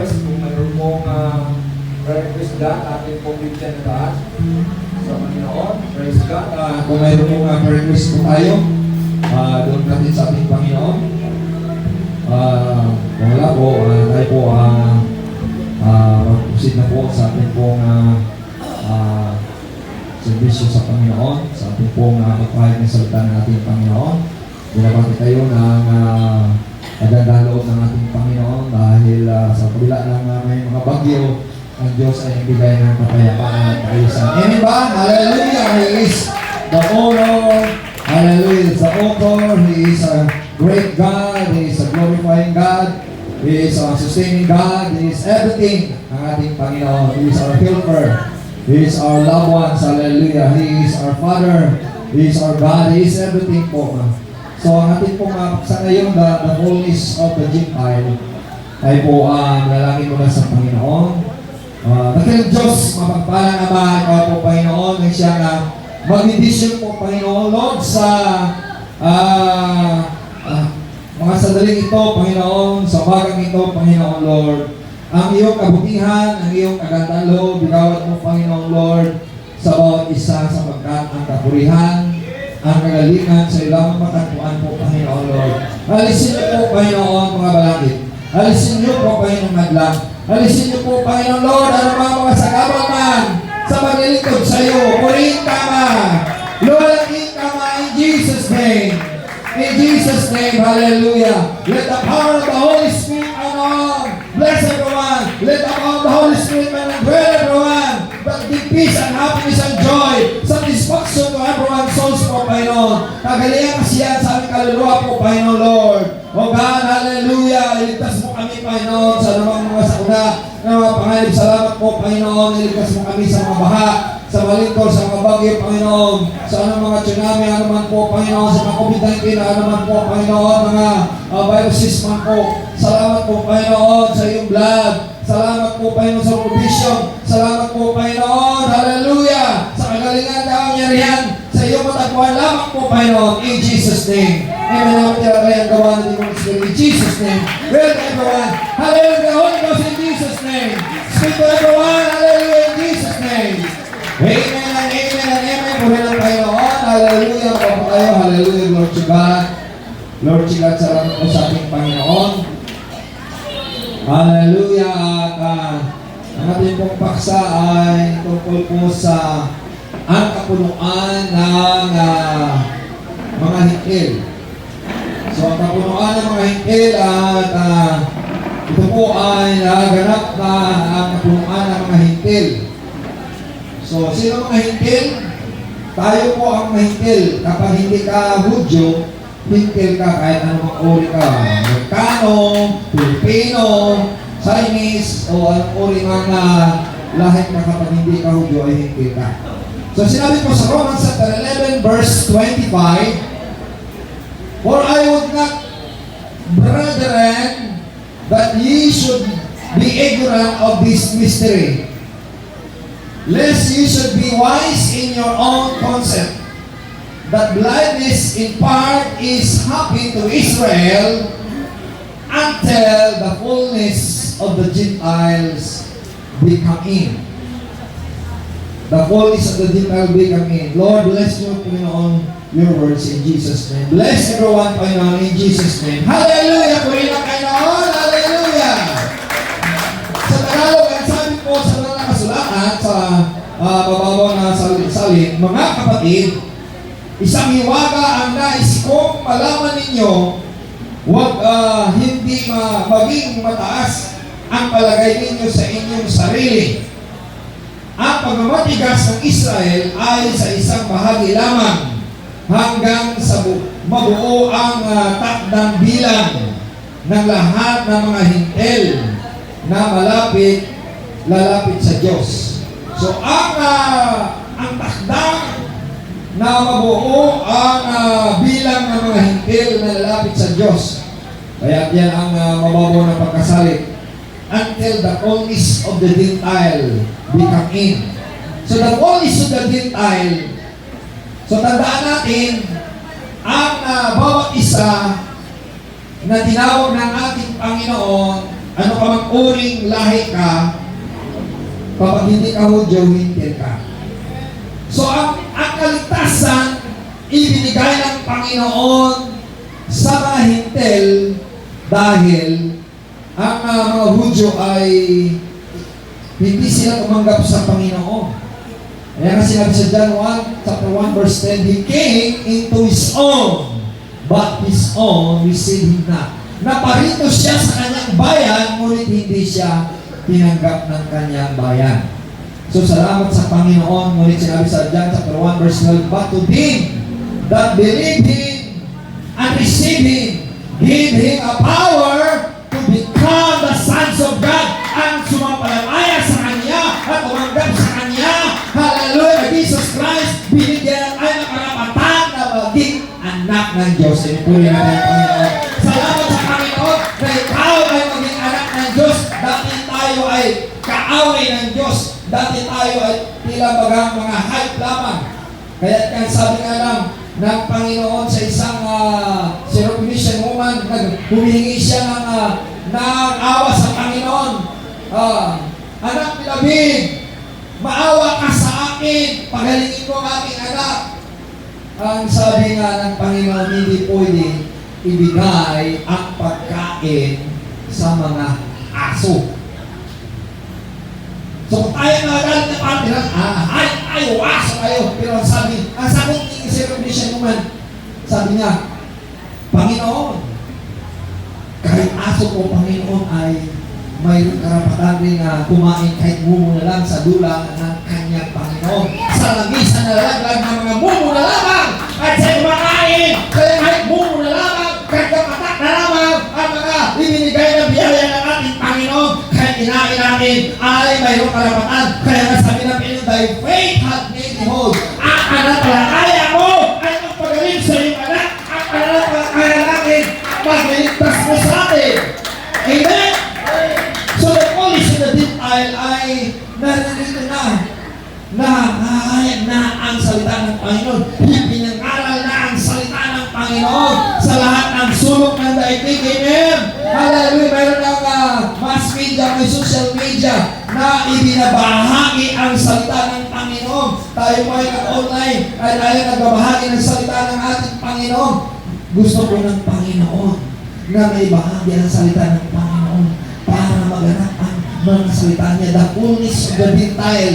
request, kung mayroon mong request dyan, ating pong bigyan na daan sa Panginoon. Praise God. Kung mayroon mong request po tayo, doon natin sa ating Panginoon. Kung wala po, tayo po mag-proceed na po sa ating pong servisyo sa Panginoon, sa ating pong magpahayag ng salita ng ating Panginoon. Binabati kayo ng magandang loob ng ating Panginoon dahil sa kabila ng may mga bagyo, ang Diyos ay nagbigay ng kapayapaan at kaayusan. Amen ba? Hallelujah! He is the owner. Hallelujah! He is the author. He is a great God. He is a glorifying God. He is a sustaining God. He is everything ng ating Panginoon. He is our helper. He is our loved ones. Hallelujah. He is our Father. He is our God. He is everything po. So, ang ating pong paksa ngayon, the fullness of the Gentile, ay po malalangin mo na sa Panginoon. Dakilang Diyos, mapagpalang Ama, ikaw po Panginoon, ng siya na mag-vision po Panginoon, Lord, sa mga sandaling ito, Panginoon, sa bagang ito, Panginoon, Lord. Ang iyong kabutihan, ang iyong kagandang loob, bigawat mo, Panginoong Lord, sa bawat isa sapagkat ang kapurihan, ang kagalingan sa ilang matagpuan po, Panginoon Lord. Alisin niyo po, Panginoon, mga balakid. Alisin niyo po, Panginoon Madlang. Alisin niyo po, Panginoon Lord, ano mga sagabal man sa paglilingkod sa iyo. Purihin ka man. Lord, ka man in Jesus' name. In Jesus' name, hallelujah. Let the power of the Holy Spirit, bless everyone. Let the power of the Holy Spirit, dwell everyone. But give peace and happiness and joy, satisfaction to everyone's souls po, Panginoon. Kagalingan kasiyan sa aming kaluluwa po, Panginoon Lord. O God, hallelujah. Iligtas mo kami, Panginoon, sa namang mga sakuna, na mga pangalip. Salamat po, Panginoon. Iligtas mo kami sa mga baha, sa malingkol, sa mga bagyo, Panginoon, sa anong mga tsunami, anuman po, Panginoon, sa mga COVID-19, anuman po, Panginoon, mga viruses man po. Salamat po, Panginoon, sa iyong blood. Salamat po, Panginoon, sa provision. Salamat po, Panginoon, hallelujah, sa kagalingan na kapangyarihan, sa iyong matagpuan lamang po, Panginoon, in Jesus' name. Amen. Naman tira kayo ang gawa natin ng Spirit, in Jesus' name. Welcome everyone. Hallelujah, Holy Ghost, in Jesus' name. Speak to everyone, hallelujah, in Jesus' name. Amen and amen and amen. Puri ng Panginoon. Hallelujah. Papa tayo. Hallelujah. Lord to God. Lord to God, salamat po sa ating Panginoon. Hallelujah. At ang ating pong paksa ay tungkol po sa ang kapunuan ng mga hingkil. So, ang kapunuan ng mga hingkil at ito po ay naganap na ang kapunuan ng mga hingkil. So, sino mga hingkil? Tayo po ang mahingkil. Kapag hindi ka Hudyo, hingkil ka kahit anong uri ka. Amerikano, Pilipino, Chinese, o anong uri ng lahit na kapag hindi ka Hudyo ay hingkil ka. So, sinabi po sa Romans chapter 11 verse 25, For I would not, brethren, that ye should be ignorant of this mystery, lest you should be wise in your own concept, that blindness in part is happening to Israel until the fullness of the Gentiles become in. The fullness of the Gentiles become in. Lord, bless you, Panginoon, your words in Jesus' name. Bless everyone, Panginoon, in Jesus' name. Hallelujah! Puri ng Panginoon! Hallelujah! Sa Tagalog, ang sabi po sa mga kasulatan sa mababaw na salin, mga kapatid, isang hiwaga ang nais kong malaman ninyo, huwag hindi maging mataas ang palagay ninyo sa inyong sarili. Ang pagmamatigas ng Israel ay sa isang bahagi lamang hanggang sa mabuo ang takdang bilang ng lahat ng mga hintel na lalapit sa Diyos. So, ang takdang na mabuo ang bilang ng mga hintil na lalapit sa Diyos. Kaya yan ang mababaw ng pagkasalit. Until the fullness of the Gentile become in. So, the fullness of the Gentile, so tandaan natin, ang bawat isa na tinawag ng ating Panginoon ano ka mang uring lahi ka, kapag hindi ka Hudyo, hintil ka. So, ang kaligtasan, ibinigay ng Panginoon sa mga hintil dahil ang mga Hudyo ay hindi sila tumanggap sa Panginoon. Kaya nga sinabi sa John 1, chapter 1, verse 10, He came into His own, but His own received Him not. Naparito siya sa kanyang bayan, ngunit hindi siya tinanggap ng kanyang bayan. So, salamat sa Panginoon, ngunit sinabi sa John chapter 1, verse 12, But to them that believe Him and receive Him, give Him a power to become the sons of God. Ang sumampalataya sa Kanya at umanggap sa Kanya, hallelujah, Jesus Christ, binigyan ay ng karapatan na maging anak ng Diyos. Pinipuri natin ang Panginoon. Salamat sa Panginoon na ikaw ay maging anak ng Diyos. Dati tayo ay kaaway ng Diyos. Dati tayo ay tila bagang mga hype lamang. Kaya sabi nga lang ng Panginoon sa isang Syrophoenician woman, humihingi siya ng awa sa Panginoon. Anak ni David, maawa ka sa akin, pagalingin mo ang aking anak. Ang sabi nga ng Panginoon, hindi pwede ibigay ang pagkain sa mga aso. So kung tayo nagalit na partner, ayaw, aso kayo. Pero ang sagot ni Syrophoenician woman, sabi niya, Panginoon, kahit aso ko, Panginoon, ay mayroong karapatan rin na kumain kahit mumo na lang sa dula ng kanyang Panginoon. Sa langisan na laglag ng mga mumo na lamang at siya kumakain. Kaya kahit mumo na lamang, kahit kapatak na lamang ang mga ibinigay na biyaya ng ating Panginoon, kahit kinain natin ay mayroong karapatan. Kaya nasabi ng Panginoon, thy faith hath made thee whole. Ang pananampalataya mo ay magpagaling sa iyong anak. Ang pananampalataya natin magligtas mo sa atin. Amen? So the Polish in the detail ay naririto na ang salita ng Panginoon. Pinangaral na ang salita ng Panginoon sa lahat ng sulok ng daigdig. Amen? Hallelujah! Mayroon ng mass media, may social media na ibinabahagi ang salita ng Panginoon. Tayo ay nag-online ay tayo nagbabahagi ng salita ng ating Panginoon. Gusto ko ng Panginoon na may bahagi ang salita ng Panginoon para maganap ang mga salita niya. The fullness of the detail.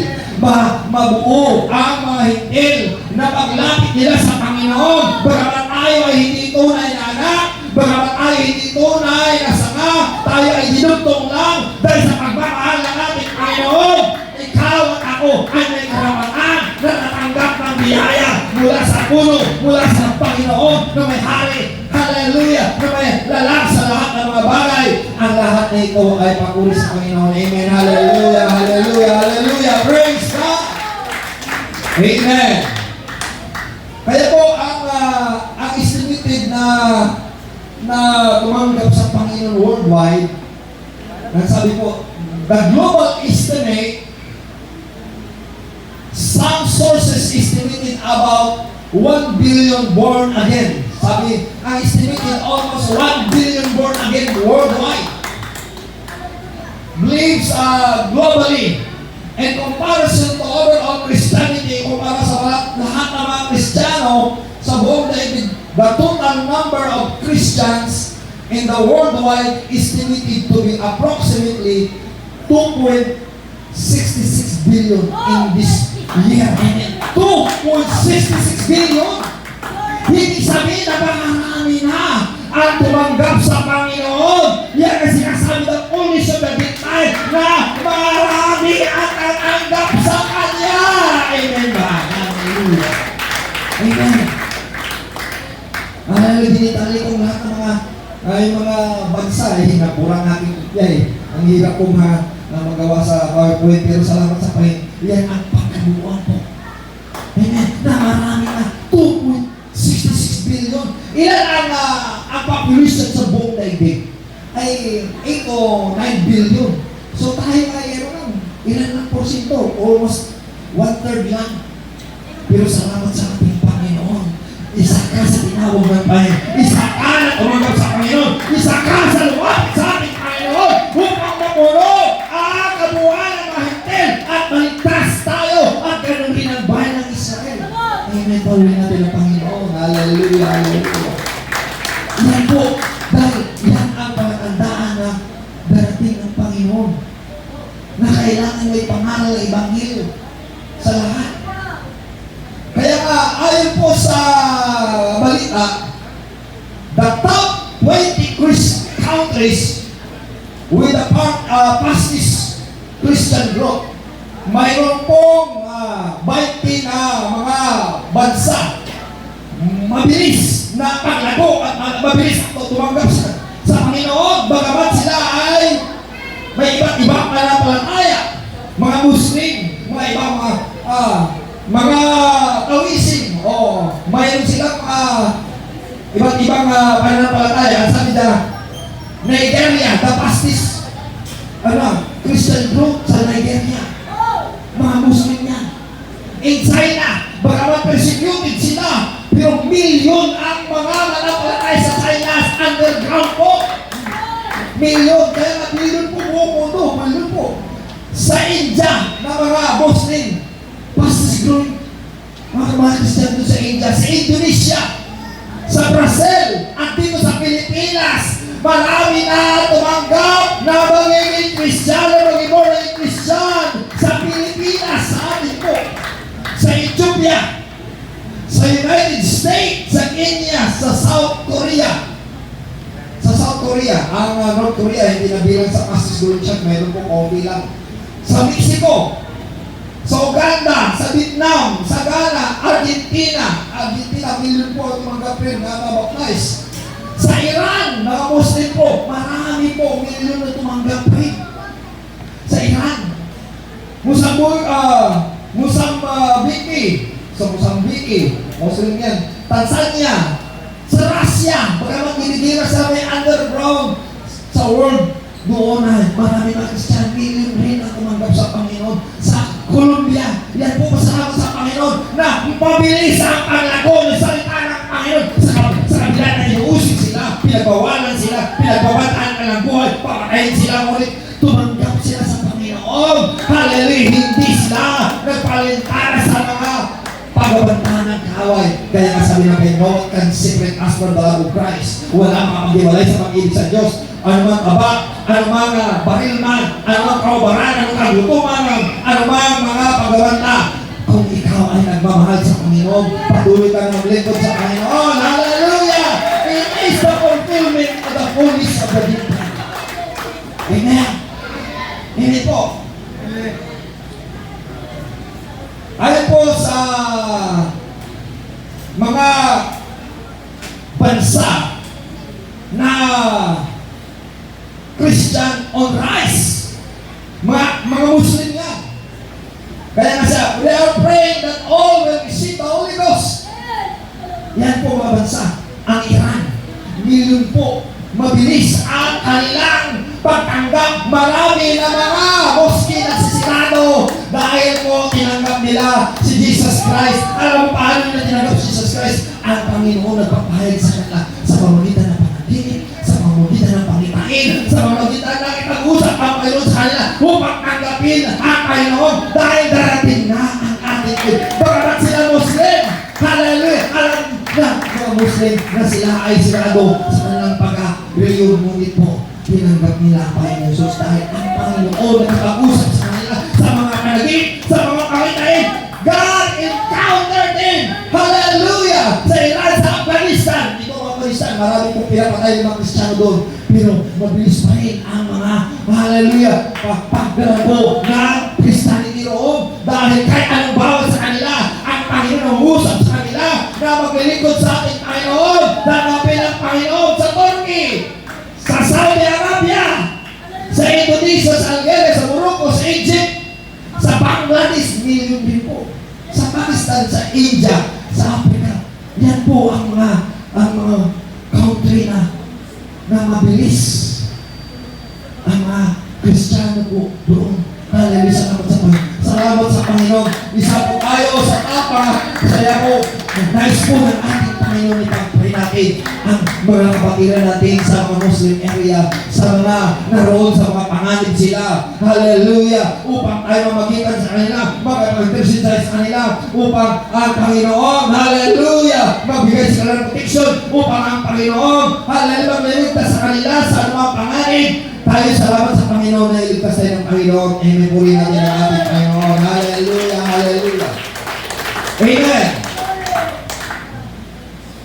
Mabuo ang mga hintil na paglapit nila sa Panginoon. Bagamat tayo ay hindi tunay na anak, bagamat tayo hindi tunay na sanga, tayo ay dinugtong lang dahil sa pagmamahal ng ating Panginoon. Ikaw at ako ay may karapatan na natanggap ng biyaya mula sa puno, mula sa Panginoon na may hari. Hallelujah! Na may lalang sa lahat ng mga bagay. Ang lahat na ito ay papuri sa Panginoon. Amen. Hallelujah! Hallelujah! Hallelujah! Praise God! Amen! Kaya po, ang estimated na tumanggap sa Panginoon worldwide, sabi po, the global estimate, some sources estimated about 1 billion born again. Sabi, ang estimated almost 1 billion born again worldwide. Believes globally. In comparison to overall Christianity, kumpara sa lahat ng mga Kristiyano sa buong daigdig, the total number of Christians in the worldwide estimated to be approximately 2.66 billion in this year. 2.66 billion! Hindi sabihin na panganami na ang tumanggap sa Panginoon. Yan ang sinasabi ng Polish of the detail na marami ang tatanggap sa Kanya. Amen ba? Hallelujah. Amen. Dinitali kong lahat ng mga bansa napurang natin kopya Ang hirap kong magawa sa PowerPoint, pero salamat sa Panginoon. Yan ang pagkabuuan po. Amen. Na marami na 2.66 billion. Ilan ang population sa buong daigdig? Ay 8 o 9 billion. So tayo ay ilan lang porsyento? Almost 1/3 lang. Pero salamat sa ating Panginoon. Isa ka sa tinawag ng Panginoon. Isa ka na tumanggap sa Panginoon. Isa ka sa luwag sa ating Panginoon. kailangan may pangaral ng Ebanghelyo sa lahat. Kaya nga, ayon po sa balita, the top 20 countries with the fastest Christian growth, mayroon pong 20 na mga bansa mabilis na paglago at mabilis na tumanggap sa Panginoon, bagamat sila ay may iba't ibang pananampalataya, mga Muslim, mga ibang mga taoism, o mayroon silang iba't ibang pananampalataya. Sabi na Nigeria, the fastest Christian group sa Nigeria, mga Muslim yan. In China, bagamat persecuted sila, pero milyon ang mga mananampalataya sa China, underground po. Milyon, kaya nga milyon po buong mundo, milyon po. Sa India, na mga Muslim, fastest growing mga Christian doon sa India, sa Indonesia, sa Brazil, at dito sa Pilipinas, marami na tumanggap na magiging Christian, magiging born Christian sa Pilipinas, sa atin po, sa Ethiopia, sa United States, sa Kenya, sa South Korea. Sa South Korea, ang North Korea hindi nabilang sa fastest growing church, mayroon po konti lang. Sa Mexico, sa Uganda, sa Vietnam, sa Ghana, Argentina, milyon po ang tumanggap rin na mabaptize. Sa Iran, mga Muslim po, marami po, milyon na tumanggap rin. Sa Iran, Mozambique, Muslim yan. Tanzania, sa Russia, bagamat ginigira sa may underground sa world, doon na marami na Christian, milyon rin ang tumanggap sa Panginoon. Sa Colombia, yan po pasalamat sa Panginoon na mabilis ang paglago ng salita ng Panginoon. Sa kabila na inuusig sila, pinagbawalan sila, pinagbawataan ka ng buhay, papatayin sila ulit, tumanggap sila sa Panginoon. Hallelujah! Hindi sila nagpalintara sa mga pagbabantaan ng kaaway. Kaya nga sabi ng Panginoon, can secret us from the love of Christ. Wala makapagdiwalay sa pag-ibig sa Diyos. Anumang aba, anumang baril man, anumang kaubaran, anumang kagutuman, anumang mga pagbabanta. Kung ikaw ay nagmamahal sa Panginoon, patuloy ka ng lingkod sa Panginoon. Hallelujah! It is the fulfillment of the fullness of the divine. Amen. Hindi po. Ayon po sa mga bansa na Christian on rise, mga Muslim yan. Kaya nga siya, we are praying that all will receive the Holy Ghost. Yan po mga bansa. Ang Iran, milyon po, mabilis ang kanilang pagtanggap. Marami na mga moski na sisirado dahil po tinanggap nila si Jesus Christ. Alam mo paano nila tinanggap si Jesus Christ? Ang Panginoon nagpapahayag sa kanila sa pamamagitan ng panaginip, sa pamamagitan ng pangitain, sa pamamagitan ng ipag-usap ang Panginoon sa kanila upang tanggapin ang Panginoon dahil darating na ang ating Diyos. Bagamat sila Muslim, hallelujah, alam na mga Muslim na sila ay sirado sa kanilang pag-reliyon, ngunit po tinanggap nila ang Panginoon Jesus dahil ang Panginoon nakapag-usap sa kanila sa mga panagip, sa mga kakitain. God encountered them, hallelujah, sa Iran, sa Afghanistan. Ito ang Afghanistan, marami pong pinapatay ng mga Kristiyano doon, pero mabilis pa rin ang mga hallelujah pagdarago ng Christianity roon dahil kahit anong bawal sa kanila, ang Panginoon ang usap sa kanila na maglilingkod sa ating Panginoon, danapin ang Panginoon sa Turkey, sa Saudi Arabia, sa Indonesia, sa Algeria, sa Morocco, sa Egypt, sa Bangladesh, milyon din po. Sa Pakistan, sa India, sa Africa. Yan po ang mga country na mabilis. Ang mga Kristiyano po doon. Hallelujah, salamat sa Panginoon. Salamat sa Panginoon. Isa po tayo sa tapa. Saya po. Nais po ng ating Panginoon ipag-pray natin ang mga kapatiran natin sa mga Muslim area, sa mga naroon sa mga panganib sila. Hallelujah! Upang tayo mamagitan sa kanila, makapag-intercede sa kanila, upang ang Panginoon, hallelujah, magbigay sa kanila protection, upang ang Panginoon, hallelujah, magliligtas sa kanila sa mga panganib Tayo salamat sa Panginoon na iligtas tayo ng Panginoon. Amen. Puri natin ang ating Panginoon. Hallelujah, hallelujah. Amen.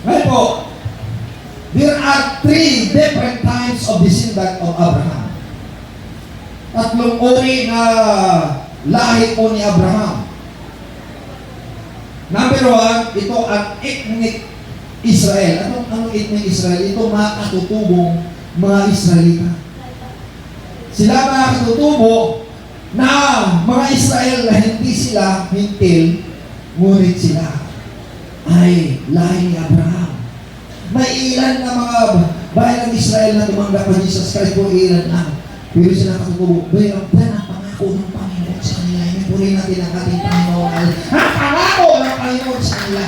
Ngayon po, there are 3 different types of descendant of Abraham. Tatlong uri na lahi po ni Abraham. Number 1, ito ang ethnic Israel. Anong ethnic Israel? Ito mga katutubong mga Israelita. Sila mga katutubo na mga Israel na hindi sila hintil, ngunit sila ay lahi ni Abraham. May ilan na mga bayan ng Israel na tumanggap pa Jesus Christ po, ilan lang. Pero sila katutubo, mayroon pa na pangako ng Panginoon sa kanila. Puri natin ang ating Panginoon. Ang pangako ng Panginoon sa kanila.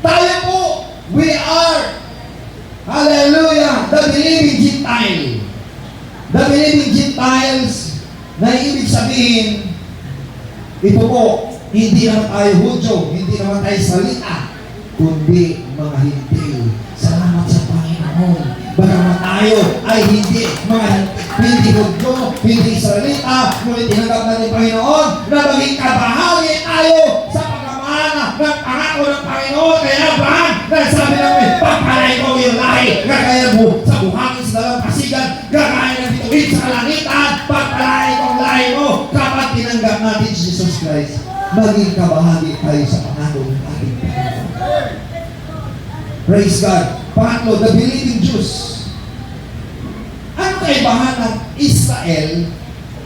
Tayo po, we are, hallelujah, the believing Gentile. The believing Gentiles na ibig sabihin, ito po, hindi naman tayo Hudyo, hindi naman tayo salita, kundi mga hintil. Salamat sa Panginoon. Bagamat tayo ay hindi Hudyo, hindi Israelita, ngunit tinanggap natin Panginoon na maging kabahagi tayo sa pagkamana ng pangako ng Panginoon. Kaya Abraham, nagsabi namin, pagpalay ko yung lahi, gagaya mo sa buhangin sa dalampasigan, gagaya ng bituin sa kalangitan, pagpalay ko ang lahi mo kapag tinanggap natin si Jesus Christ. Maging kabahagi tayo sa pangako ng ating Panginoon. Praise God. Pangatlo, the believing Jews. Ano kaibahan ng Israel,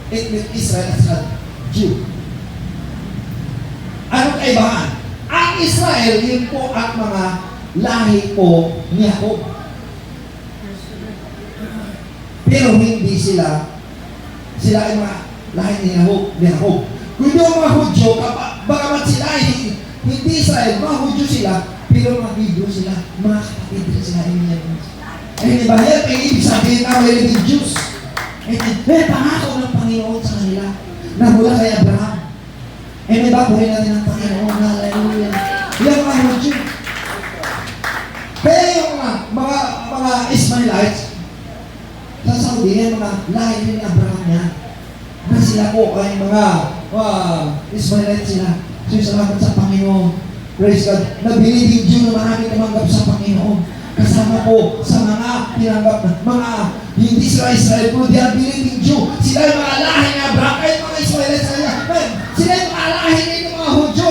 ethnic Israel at Jew? Ano kaibahan? Ang Israel, yun po ang mga lahi po ni Jacob. Pero hindi sila ay mga lahi ni Jacob. Kung yung mga Hudyo, bagamat sila ay hindi Israel, mga Hudyo sila, pero mga Hebrew sila, mga kapatid din sila. Amen ba? Yan ay ibig sabihin na believing Jews. May pangako ng Panginoon sa kanila na mula kay Abraham. Amen ba? Puri natin ang Panginoon. Hallelujah. Yan mga Hudyo. Kaya yung mga Ismailites sa Saudi, yan mga lahi ni Abraham yan. Na sila po ay mga Ismailites sila. So, salamat sa Panginoon. Praise God. Na believing Jew na maraming tumanggap sa Panginoon. Kasama po sa mga tinanggap na mga hindi sila Israel, pero they are believing Jew. Sila yung mga lahi ni Abraham, kahit mga Israelis sa kanya. Sila yung mga lahi ng mga Hudyo.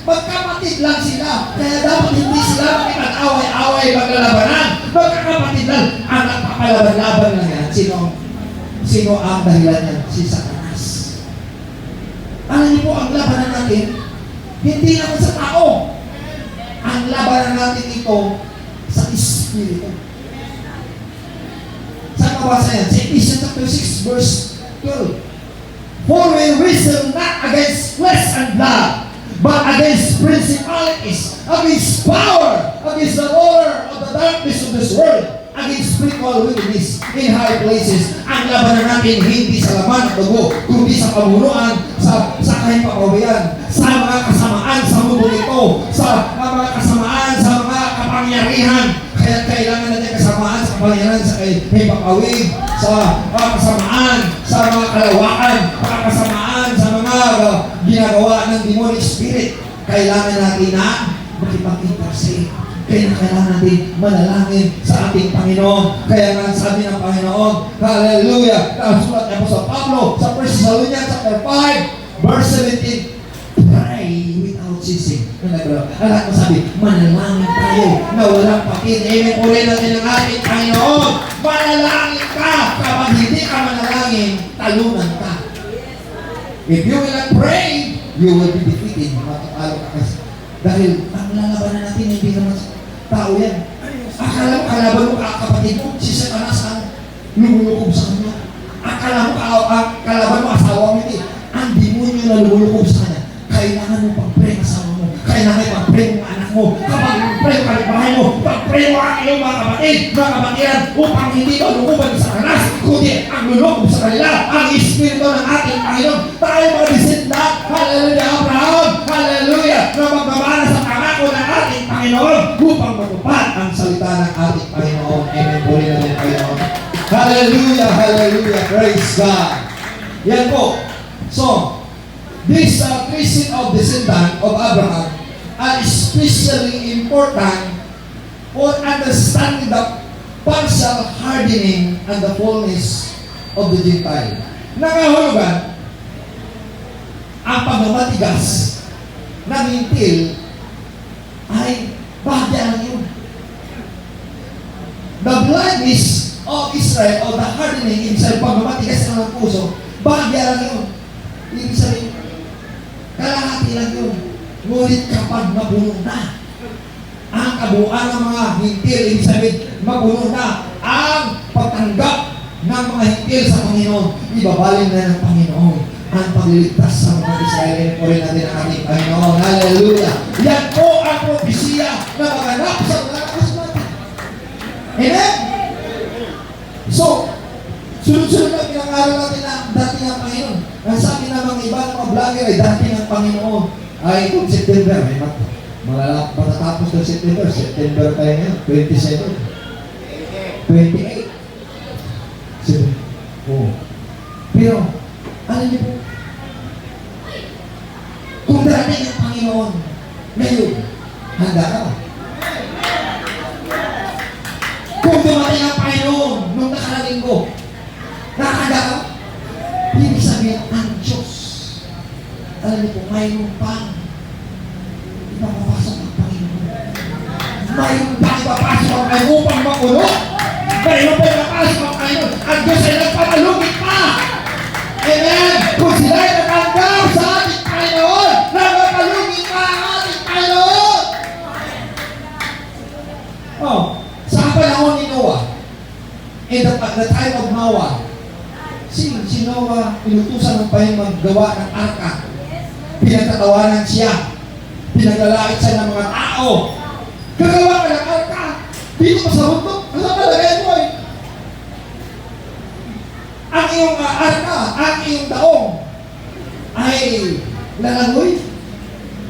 Magkapatid lang sila. Kaya dapat hindi sila makipag-away-away, maglalabanan. Magkakapatid lang. Ang nagpapalaban-laban lang yan. Sino ang dahilan yan? Si Satanas. Alam niyo po, ang labanan natin, hindi naman sa tao. Ang labanan natin ito sa Espiritu. Saan mabasa yan? Sa Ephesians chapter 6 verse 12. For we wrestle not against flesh and blood, but against principalities, against power, against the ruler of the darkness of this world, against spiritual wickedness in high places. Ang labanan natin hindi sa laman at dugo, kundi sa pamunuan, sa kahipag-kawayan, sa mga kasamaan sa mundo nito, sa mga kasamaan sa mga kapangyarihan. Kaya kailangan natin kasamaan sa kapangyarihan, sa kahipag-kawig, sa kasamaan sa mga kalawakan, kasamaan sa mga ginagawa ng demonic spirit. Kailangan natin na makipag-intercede. Kailangan natin manalangin sa ating Panginoon. Kaya nga sabi ng Panginoon, hallelujah, sulat niya po sa Pablo, sa 1 Thessalonians chapter 5, verse 17, pray without ceasing. Alam mo sabi, manalangin tayo na walang pakin. Amen. Uli natin ang ating Panginoon. Manalangin ka. Kapag hindi ka manalangin, talunan ka. If you will not pray, you will be defeated. Matutalo ka kasi. Dahil ang lalabanan natin, hindi naman tao yan. Akala mo, kalaban mo, kapatid mo, si Satanas ang lumulukob sa kanya. Akala mo, kalaban mo, asawa mo, hindi. Ang demonyo na lumulukob sa kanya. Kailangan mo pag-pray asawa mo. Kailangan pag-pray mo anak mo. Kapag pray mo kalibahay mo, pag-pray mo ang iyong mga kapatid, mga kapatiran, upang hindi ka lumukoban sa Satanas, kundi ang lulukob sa kanila, ang Espiritu ng ating Panginoon. Tayo mga descendant, hallelujah, Abraham, hallelujah, na magmamana sa pangako ng ating Panginoon upang matupad ang salita ng ating Panginoon. Amen. Puri natin, Panginoon. Hallelujah. Praise God. Yan po. So, this three set of descendants of Abraham are especially important for understanding the partial hardening and the fullness of the Gentile. Nangahulugan, ang pagmamatigas ng hintil ay bahagya lang yun. The blindness of Israel o the hardening inside, pagmamatigas ng puso, bahagya lang yun. Ibig sabihin, kalahati lang yun. Ngunit kapag mapuno na ang kabuuan ng mga hintil, ibig sabihin, mapuno na ang pagtanggap ng mga hintil sa Panginoon, ibabalin na ng Panginoon ang pagliligtas sa mga Israel. Puri natin ang ating Panginoon. Hallelujah! Yan po ang propesya na maganap sa mga natin. Amen? So, sunod-sunod na pinangaral natin na dati ng Panginoon. Ang sabi ng mga iba ng mga vlogger ay dati ng Panginoon ay kung September, may matatapos ng September tayo ngayon, 27, 28. Oh. Pero, alam niyo po, kung darating ang Panginoon, ngayon, handa ka ba? Kung dumating ang Panginoon nung nakarating ko, nakahanda ka ba? Ibig sabihin, ang Diyos, alam niyo po, mayroon pang ipapapasok ang Panginoon. Mayroon pang ipapasok ang Panginoon upang makulo. Mayroon pang ipapasok ang Panginoon. Ang Diyos ay nagpapalugit pa. Amen! Kung sila ay natanggap sa ating Panginoon, nagpapalugit pa ang ating Panginoon. Oh, sa panahon ni Noah, in the time of Noah, si Noah, pinutusan ng Panginoon maggawa ng arka. Pinagtatawanan siya. Pinagalait siya ng mga tao. Gagawa ka ng arka. Dito pa sa bundok. Ano palagay mo eh? Ang iyong arka, ang iyong daong ay lalangoy.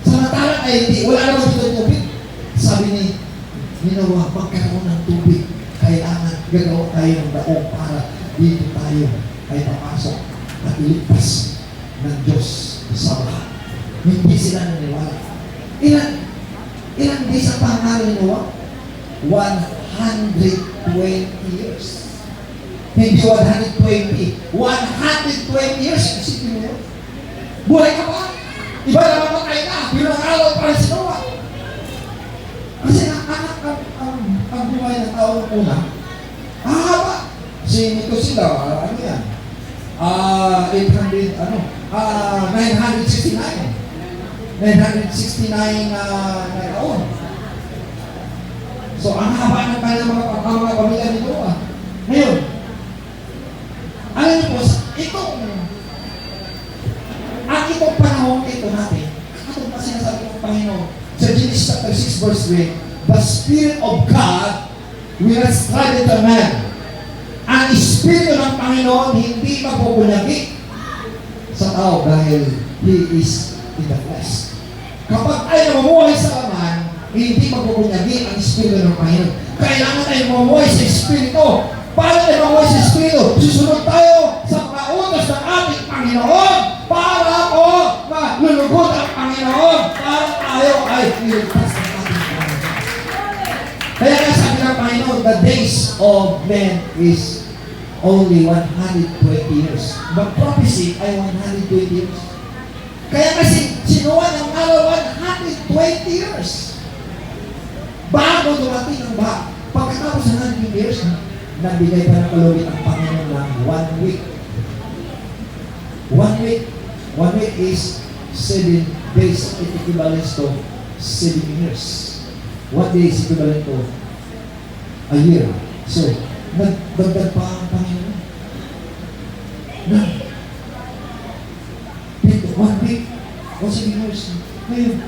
Samantalang ay hindi. Wala naman dito tubig. Sabi ni Noah, magkaroon ng tubig. Kailangan gagawa tayo ng daong para dito tayo ay papasok at iligtas ng Diyos sa lahat. Hindi sila naniwala. Ilan days ang pangalan ni Noah? 120 years. Hindi 120. 120 years. Isipin mo yun. Buhay ka pa. Iba na mamatay na. Pero nangalan pa rin si Noah. Kasi ang buhay ng tao ng una, haba. Nito sila, ano yan? 969 na taon. So, ang haba ng kanyang mga pamilya ni Noah. Ngayon, alam niyo po, itong panahon ito natin, katong pa sinasabi ng Panginoon, sa Genesis chapter 6 verse 3, the Spirit of God will strike the man. Ang Espiritu ng Panginoon hindi mapupunyagi sa tao dahil He is in the flesh. Kapag tayo mamuhay sa laman, hindi mapupunyagi ang Espiritu ng Panginoon. Kailangan tayo mamuhay sa Espiritu. Para tayo mamuhay sa Espiritu, susunod tayo sa mga utos ng ating Panginoon para po malulugot ang Panginoon para tayo ay iligtas ng ating Panginoon. Kaya nga sabi ng Panginoon, the days of men is only 120 years. But prophecy ay 120 years. Kaya kasi sinuwan ng araw 120 years. Bago dumating ang baha. Pagkatapos ng 100 years, nagbigay pa ng kalugit ang Panginoon ng 1 week. 1 week. 1 week is 7 days. It equivalents to 7 years. 1 day is equivalent to a year. So, nagdagdag pa ang Panginoon. Na, 1 week o 7 years. Ngayon,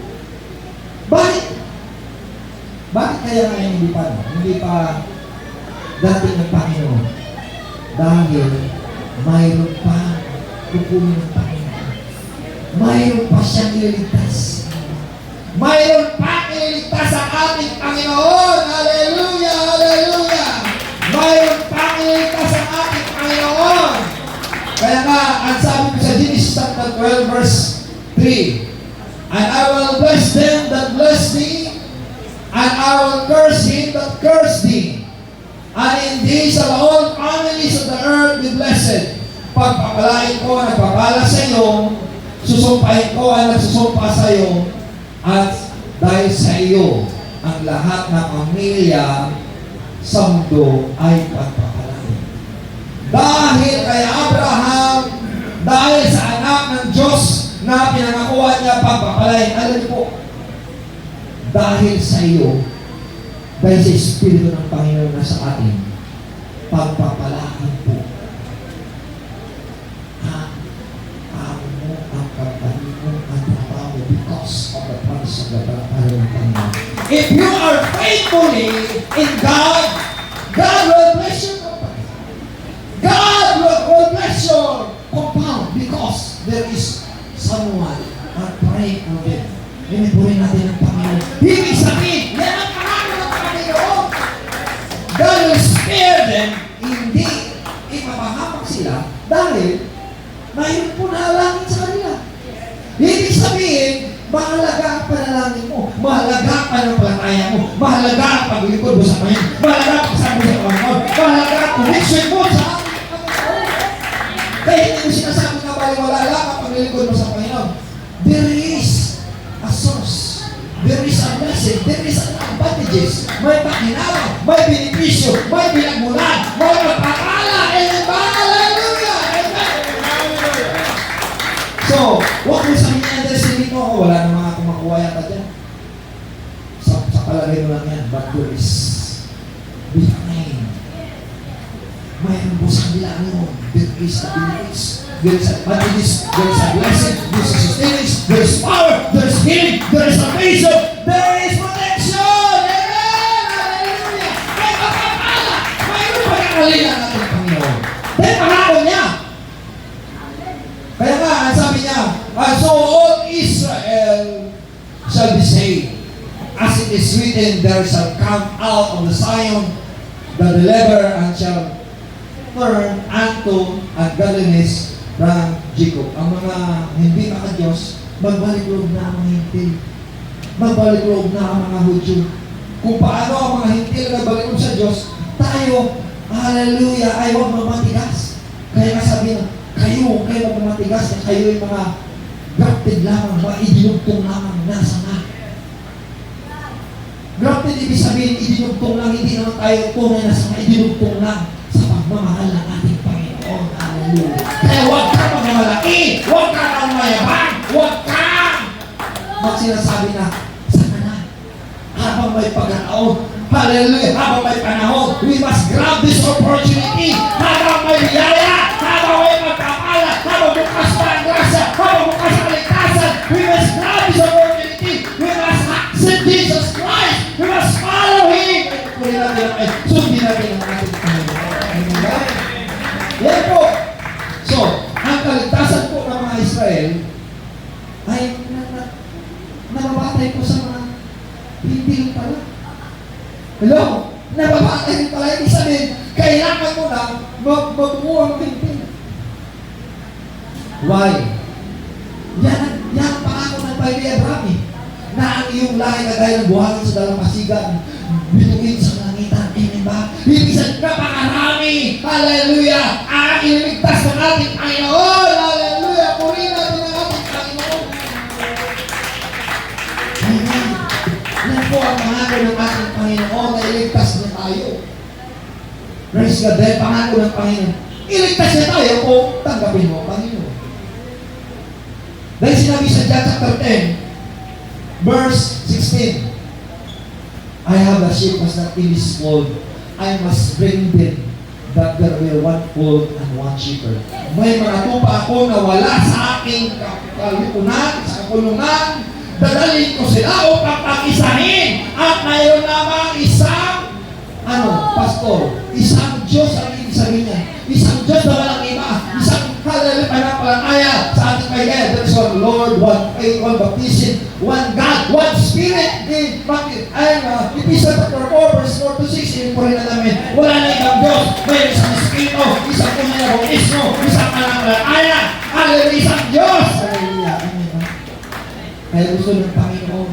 bakit? Bakit kaya ngayon hindi pa dating ng Panginoon? Dahil mayroon pa kukunin ng Panginoon. Mayroon pa siyang ililigtas. Mayroon pa ililigtas ang ating Panginoon. Hallelujah! Hallelujah! Mayroon pa ililigtas ang ating Panginoon. ang sabi ko sa Genesis chapter 12 verse 3, and I will bless them that bless thee, and I will curse him that curse thee. And in thee shall all families of the earth be blessed. Pagpapalain ko ang nagpapala sa iyo, susumpahin ko ang nagsusumpa sa iyo, at dahil sa iyo, ang lahat ng pamilya sa mundo ay pagpapalain. Dahil kay Abraham, dahil sa anak ng Diyos na pinangakuha niya pagpapalain, alam niyo po, dahil sa iyo, dahil sa Espiritu ng Panginoon na sa atin, pagpapalaan po ang amo mo, ang kapatid mo, ang trabaho because of the promise of the Panginoon. If you are faithfully in God, God will bless your company. God will bless your compound because there is someone praying for them. Purihin natin ang Panginoon. Ibig sabihin, yan ang pangako ng Panginoon. God will spare them, hindi ipapahamak sila dahil mayroon po naalangin sa kanila. Ibig sabihin, mahalaga ang panalangin mo, mahalaga ang pananampalataya mo, mahalaga ang paglilingkod mo sa Panginoon, mahalaga ang pagsama sa Panginoon, mahalaga ang connection mo sa Panginoon. Kaya hindi mo sinasabi na baliwala lang ang paglilingkod mo sa Panginoon. There is a source. There is a blessing. There is an advantages. May pakinabang, may benepisyo, may pinagmulan, may magpapala. Amen. Hallelujah! Amen! So, huwag mo sabihin na underestimate mo. Wala na mga kumakuha yata dyan. Sa palagay mo lang yan. But there is behind. Mayroon po sa kanila ano. There is a benefits. There is advantages. There is a blessing. There is sustenance. There is power. There is healing. There is salvation. There is protection. Amen! Hallelujah! May kapapala. Mayroon pagkakalingan natin ang Panginoon. Dahil pangako niya. Kaya nga, ang sabi niya, so all Israel shall be saved. As it is written, there shall come out of the Zion the deliverer and shall turn unto godliness from Jacob. Ang mga hindi maka-Diyos, magbalik-loob na ang mga hintil. Magbalik-loob na ang mga Hudyo. Kung paano ang mga hintil nagbalik-loob sa Diyos, tayo, hallelujah, ay huwag mamatigas. Kaya kasabi na, kayo magmamatigas na kayo yung mga grafted lamang, mga idinugtong lamang nasa nga. Grafted, ibig sabihin, idinugtong lang, hindi naman tayo tunay na sa mga idinugtong lang sa pagmamahal ng ating Panginoon. Hallelujah. Kaya huwag ka magmamalaki, huwag ka magmayabang, huwag ka magsinasabi na, sana na, habang may pagkataon, hallelujah, habang may panahon, we must grab this opportunity, habang may biyaya, habang may magkakala, habang bukas pa ang grasya, habang bukas ang kaligtasan, we must grab this opportunity, we must accept Jesus Christ, we must follow Him, sundin natin ang ating Panginoon. Amen. Yan po. So, ang kaligtasan po ng mga Israel ay nababatay po sa mga hindi pala. Hello? Nababatay rin pala. Ibig sabihin, kailangan mo na magbuo ang pintin. Why? Yan ang pangako ng Panginoon Abraham na ang iyong lahi na gaya ng buhangin sa dalampasigan, bituin sa langitan. Amen ba? Ibig sabihin, napakarami. Hallelujah! Ang ililigtas ng ating Panginoon. Hallelujah! Purihin natin ang ating Panginoon. Amen. Yan po ang pangako ng ating Panginoon na iligtas niya tayo. Praise God. Dahil pangako ng Panginoon, iligtas niya tayo kung tanggapin mo, Panginoon. Dahil sinabi sa John chapter 10, verse 16, I have a sheep was not in this fold. I must bring them that there will one fold and one shepherd. May mga tupa ako na wala sa aking kalipunan, sa kulungan. Dadalhin ko sila upang pag-isahin. At mayroon lamang isang, pastor, isang Diyos ang ibig sabihin niya. Isang Diyos na walang iba. Isang hallelujah, pananampalataya sa ating kailangan. There is one Lord, one faith, one baptism, one God, one Spirit. Ephesians chapter 4, verse 4 to 6, po rin na namin. Wala na ibang Diyos. May isang Espiritu, isang kumain na bautismo, isang pananampalataya, Hallelujah! Isang Diyos! Hallelujah! Amen. Kaya gusto ng Panginoon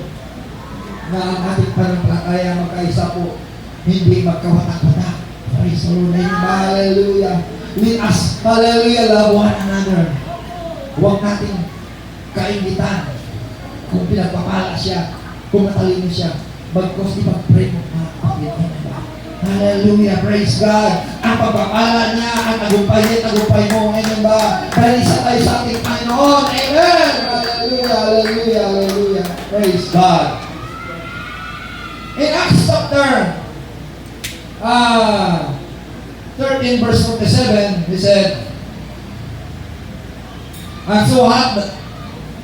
na ang ating pananampalataya magkaisa po, hindi magkawatak-watak. Praise the Lord. Hallelujah. Let us, hallelujah, love one another. Huwag nating kainitan kung pinagpapala siya, kung matalino siya. Bagkos ipag-pray mo, hallelujah, praise God. Ang pagpapala niya, ang tagumpay niya, tagumpay mo. Amen ba? Dahil isa tayo sa ating Panginoon. Amen. Hallelujah, hallelujah, hallelujah. Praise God. In Acts chapter 13 verse 47, he said, and so had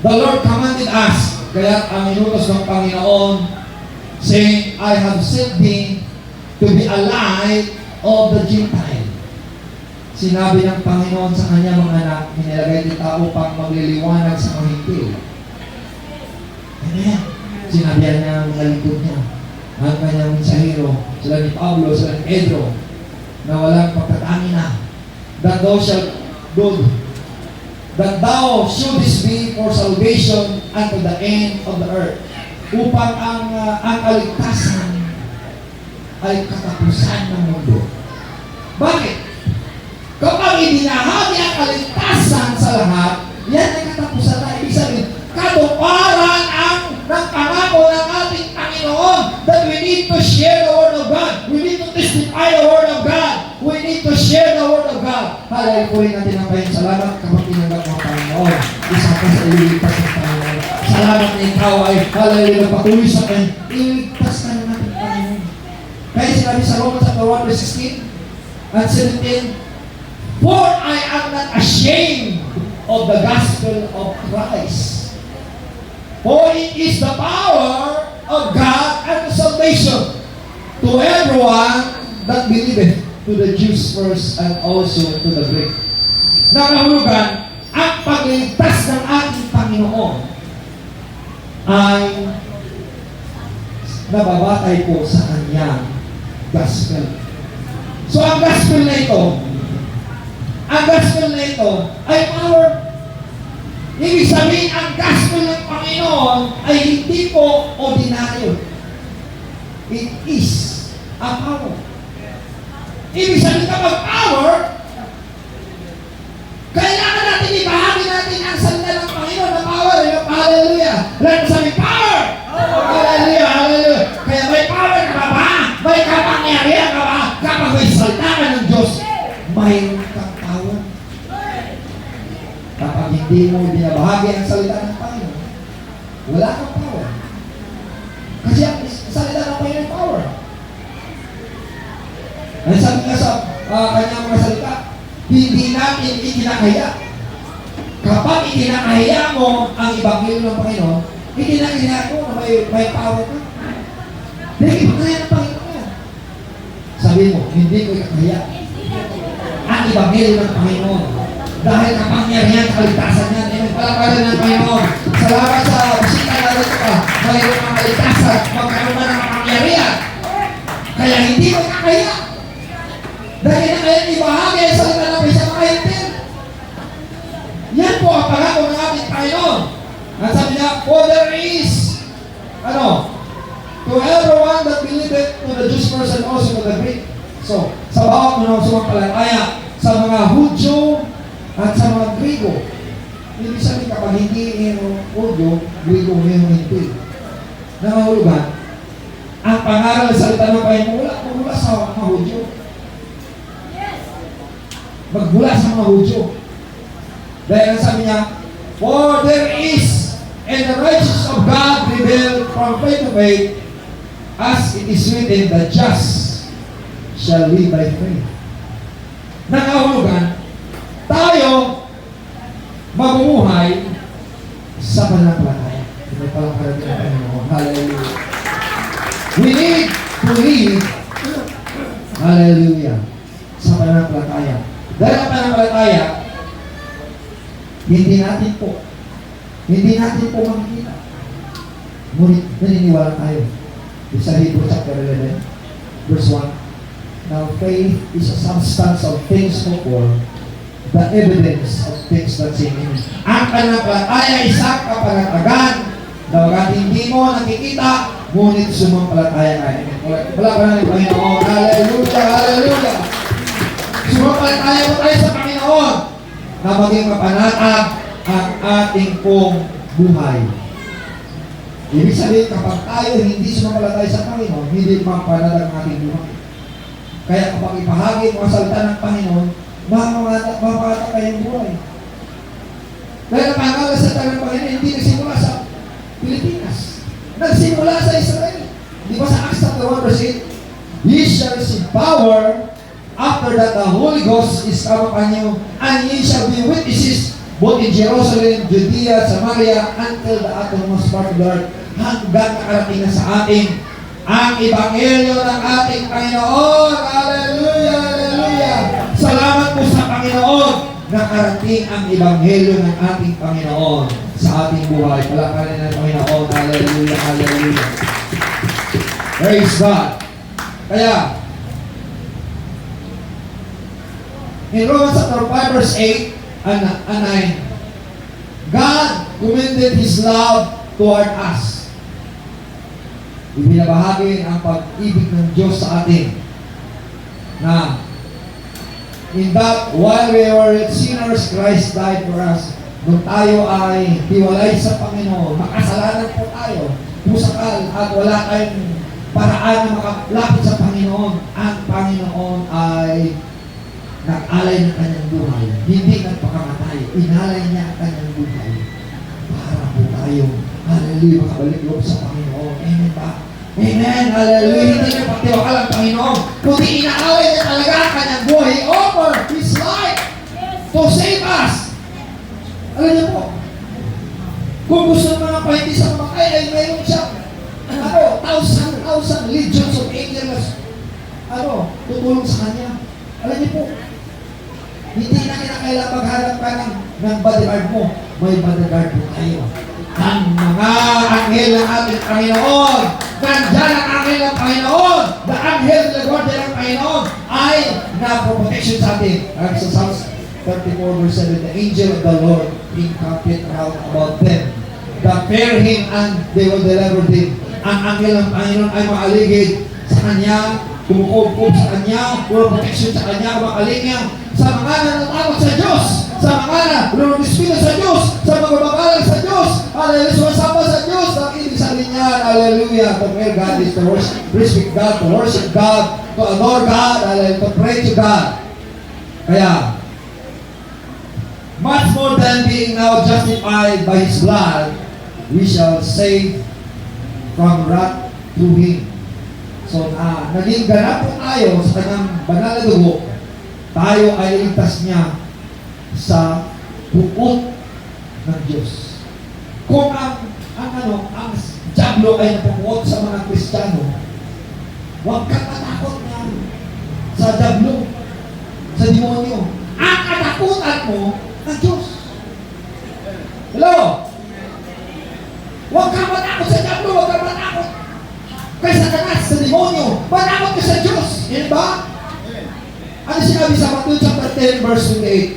the Lord commanded us, kaya ang inutos ng Panginoon, saying, I have sent thee to be a light of the Gentile. Sinabi ng Panginoon sa kanya mga anak, hinilagay ni tao pang magliliwanag sa mga hintil. Amen. Sinabihan niya ang mga likod niya, ang kanyang mensahero, sila ni Pablo, sila ni Pedro, na walang pagkatangin na, that thou shouldest be for salvation unto the end of the earth, upang ang kaligtasan ay katapusan ng mundo. Bakit? Kapag ibinahagi ang kaligtasan sa lahat, yan ay katapusan na. Ibig sabihin, katuparan ng pangako ng ating Panginoon that we need to share the Word of God. We need to testify the Word of God. We need to share the Word of God. Hallelujah po rin natin ang kayong salamat kapag tinanggap ng Panginoon. Isa ka sa iligtas ng Panginoon. Salamat na ikaw ay hallelujah patuloy sa akin. Iligtas ka na natin Panginoon. Kaya sinabi sa Romans chapter 1 verse 16 at 17, for I am not ashamed of the gospel of Christ. For it is the power of God unto salvation to everyone that believeth, to the Jews first and also to the Greek. Nangahulugan, ang pagligtas ng ating Panginoon ay nababatay po sa kanyang gospel. So ang gospel na ito ay power. Ibig sabihin, ang gospel ng Panginoon ay hindi po ordinaryo. It is a power. Ibig sabihin, kapag power, kailangan natin ibahagi natin ang salita ng Panginoon na power. Hallelujah! Lahat sabi, power! Hallelujah! Hallelujah! Kaya may power ka ba? May kapangyarihan ka ba? Kapag may salita ka ng Diyos, may kang power. Kapag hindi mo binabahagi ang salita ng Panginoon, wala kang power. Kasi ang salita ng Panginoon power. Ang sabi nga sa kanyang mga salita, hindi natin ikinakaya. Kapag ikinakaya mo ang ibanghelyo ng Panginoon, ikinakaya mo na may power ka. Dahil ibanghelyo ng Panginoon yan. Sabi mo, hindi ko ikakaya ang ibanghelyo ng Panginoon. Dahil kapangyarihan, kaligtasan yan. Amen. Palakaran ng Panginoon. Salamat sa bisita na rin ka. Mayroon ang kaligtasan. Magkaroon na ng kapangyarihan. Kaya hindi mo kakaya. Dahil na kaya ibahagi ang salita ng isang makahintin. Yan po ang pangako ng ating Panginoon. At sabi niya, for there is, to everyone that believeth, to the Jews first and also to the Greek. So, sa bawat mga sumampalataya, sa mga Hudyo, at sa mga Grigo. Ibig sabihin kapag hindi yung Hudyo, Grigo yung hindi. Nangahulugan, ang pangaral sa salita ng Panginoon magmula sa mga Hudyo. Magmula sa mga Hudyo. Dahil ang sabi niya, for there is and the righteousness of God revealed from faith to faith, as it is written, the just shall live by faith. Nangahulugan, tayo mamumuhay sa pananampalataya. Ito palang parating ng Panginoon. Hallelujah. We need to live, hallelujah, sa pananampalataya. Dahil ang pananampalataya, hindi natin po makikita. Ngunit naniniwala tayo. Sa Hebrews chapter 11, verse 1, now faith is a substance of things hoped for, the evidence of things that seem in. Ang pananampalataya ay isang kapanatagan na hindi mo nakikita, ngunit sumampalataya ka. Wala pa na ng Panginoon. Hallelujah! Hallelujah! Sumampalataya mo tayo sa Panginoon na maging mapanatag ang ating pong buhay. Ibig sabihin, kapag tayo hindi sumampalataya sa Panginoon, hindi mapanatag ang ating buhay. Kaya kapag ipahagi mo ang salita ng Panginoon, mamamatag kayong buhay. Dahil ang pangalan sa salita ng Panginoon, hindi nagsimula sa Pilipinas. Nagsimula sa Israel. Di ba sa Acts chapter 1 verse 8? Ye shall receive power after that the Holy Ghost is come upon you, and ye shall be witnesses both in Jerusalem, Judea, Samaria, until the uttermost part of the earth, hanggang nakarating na sa atin ang Ebanghelyo ng ating Panginoon. Hallelujah! Hallelujah! Salamat po sa Panginoon, nakarating ang Ebanghelyo ng ating Panginoon sa ating buhay. Palakarin ng Panginoon. Hallelujah! Hallelujah! Praise God! Kaya, in Romans chapter 5 verse 8 and 9, God commended His love toward us. Ibinabahagi ang pag-ibig ng Diyos sa atin na in that while we were sinners, Christ died for us. Nung tayo ay hiwalay sa Panginoon, makasalanan po tayo, pusakal at wala tayong paraan na makalapit sa Panginoon, ang Panginoon ay nag-alay ng kanyang buhay. Hindi nagpakamatay. Inalay niya ang kanyang buhay para po tayo, hallelujah, makabalik loob sa Panginoon. Amen ba? Amen, hallelujah. Hindi niya pagtiwakal ang Panginoon, kundi inaalay niya talaga ang kanyang buhay. He offered His life to save us. Alam niyo po, kung gusto mo ng pahinti sa kamakay, ay mayroon siya, thousand legions of angels, tutulong sa kanya. Alam niyo po, hindi na kinakailangan maghanap ka ng bodyguard mo. May bodyguard po tayo. Ang mga anghel ng ating Panginoon, nandyan ang anghel ng Panginoon. The anghel of the Lord ng Panginoon ay na-protection sa atin. Sa Psalms 34 verse 7, the angel of the Lord encampeth round about them that fear Him, and they will deliver them. Ang anghel ng Panginoon ay maaligid sa Kanya, kumukup sa Kanya, puro protection sa Kanya, makaling niya sa mga nanatakot sa Diyos, sa mga nanunodispito sa Diyos, sa mga babalang sa Diyos, hallelujah, sumasama sa Diyos. Ang ibig sabihin niya, hallelujah, to fear God is to respect God, to worship God, to adore God, hallelujah, to pray to God. Kaya, much more than being now justified by His blood, we shall save from wrath through Him. So, naging ganap po tayo sa kanyang banal na dugo, tayo ay iligtas niya sa bukod ng Diyos. Kung ang diablo ay napupuot sa mga Kristiyano, huwag kang matakot na sa diablo, sa demonyo. Ang katakutan mo ng Diyos. Hello? Huwag kang matakot sa diablo, huwag kang matakot kay Satanas, sa demonyo. Matakot ka sa Diyos. Yan ba? Ano sinabi sa Matthew chapter 10 verse 28?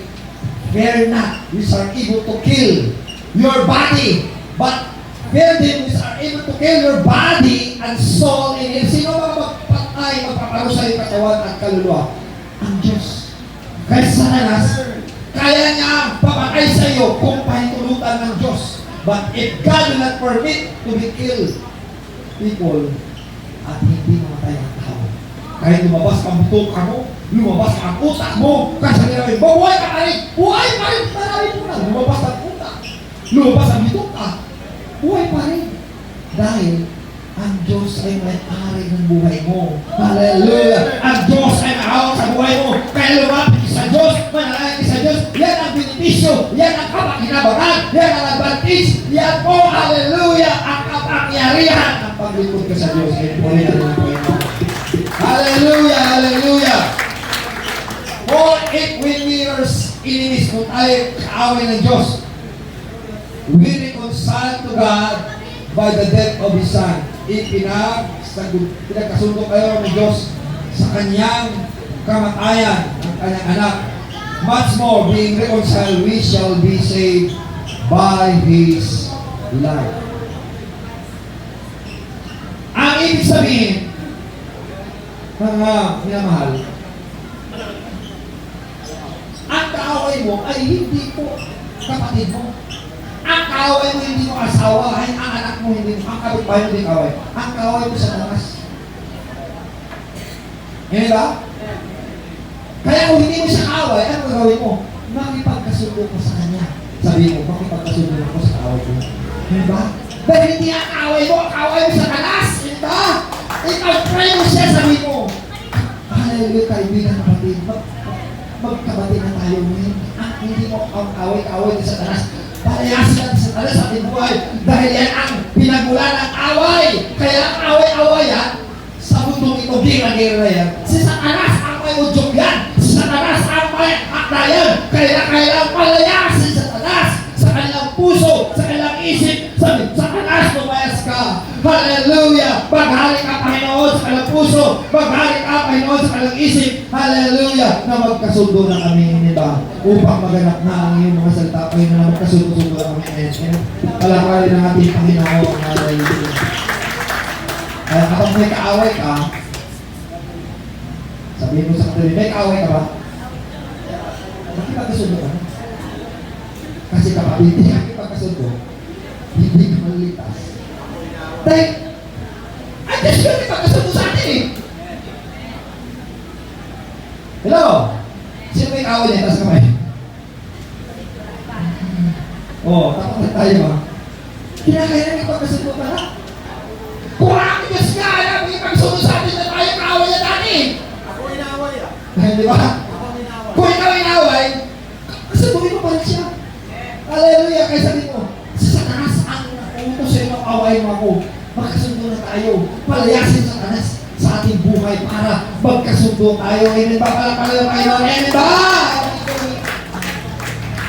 Fear not, which are able to kill your body, but fear them which are able to kill your body and soul in hell. Sino ba magpatay, magpaparusa yung katawan at kaluluwa? Ang Diyos. Kaya Satanas, kaya niya papatay sa iyo kung pahintulutan ng Diyos. But if God will not permit to be killed people, at hindi mamatay ang tao, kahit lumabas ang butok mo, lumabas ang utak mo, kasi nila buhay ka pa rin, marami po na, lumabas ang utak, lumabas ang butok ka, buhay pa rin. Dahil ang Diyos ay may-ari ng buhay mo. Hallelujah! Ang Diyos ay mahawak sa buhay mo. Kaya lumapit sa Diyos, manalangin sa Diyos, yan ang benepisyo, yan ang kapakinabangan, yan ang advantage, yan po, hallelujah, ang kapangyarihan ng paglingkod ka sa Diyos. Kaya po rin ang Panginoon. Hallelujah! Hallelujah! For if when we are enemies, kung tayo kaaway ng Diyos, we reconcile to God by the death of His Son. Pinagkasundo kayo ng Diyos sa Kanyang kamatayan ng Kanyang anak. much more, being reconciled, we shall be saved by His life. Ang ibig sabihin, mga minamahal, ang kaaway mo ay hindi po kapatid mo. Ang kaaway mo hindi mo asawa, ay ang anak mo hindi mo, ang kapitbahay mo hindi kaaway. Ang kaaway mo sa taas. Ngayon ba? Kaya kung hindi mo siya kaaway, ano gagawin mo? Makipagkasundo ko sa kanya. Sabi mo, makipagkasundo ako sa kaaway ko. Ngayon ba? Dahil hindi ang kaaway mo sa taas. Ngayon ba? Ipag-pray mo siya, sabi mo. Hallelujah, kaibigan, kapatid. Magkabati na tayo ngayon. Hindi mo ang kaaway sa taas. Palayasin natin sa talas sa ating buhay. Dahil yan ang pinagmula ng away. Kaya ang away-away yan, sa mundong ito, gira-gira yan. Si Satanas ang may udyok yan. Si Satanas ang may akda yan. Kaya kailangan palayasin sa Satanas sa kanilang puso, sa kanilang isip. Sabi, Satanas, lumayas ka. Hallelujah! Maghari ka, Panginoon, sa kanilang puso. Maghari ka, Panginoon, sa kanilang isip. Hallelujah! Na magkasundo na kami, hindi ba? Upang maganap na ang iyong mga salita ko na magkasundo-sundo na kami. Palakarin ng ating Panginoon. Hallelujah! Kaya kapag may kaaway ka, sabihin mo sa katuloy, may kaaway ka ba? Makipagkasundo ka na. Kasi kapag hindi makipagkasundo, hindi ka maliligtas. Dahil, ay, Diyos ko, makipagkasundo sa atin eh. Hello? Sino may kaaway niya? Taas kamay. Tapos na tayo ba? Kinakaya na makipagkasundo ka na. Kung ang Diyos nga, alam, makipagkasundo sa atin na tayo kaaway niya dati. Ako inaway ah. Di ba? Ako inaway. Kung ikaw inaway, kasubuhin mo pa rin siya. Hallelujah! Kaya sabi mo, sa Satanas ang utos sa inyo, away mo ako. Magkasundo na tayo. Palayasin sa Satanas sa ating buhay para magkasundo tayo. Amen ba? Pala kayo. Amen ba?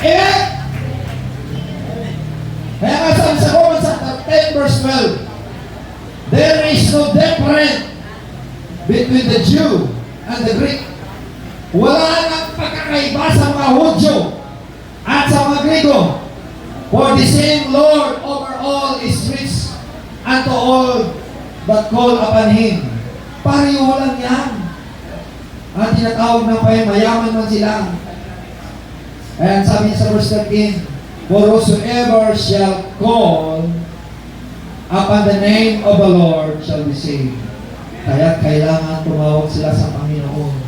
Amen? Kaya nga sabi sa Romans 10 verse 12, there is no difference between the Jew and the Greek. Wala nang pagkakaiba sa mga Hudyo at sa mga Griego. For the same Lord over all is rich unto all that call upon Him. Pareho lang yan. At tinatawag na pa yan, mayaman man sila. And sabi sa verse 13, for whosoever shall call upon the name of the Lord shall be saved. Kaya kailangan tumawag sila sa Panginoon.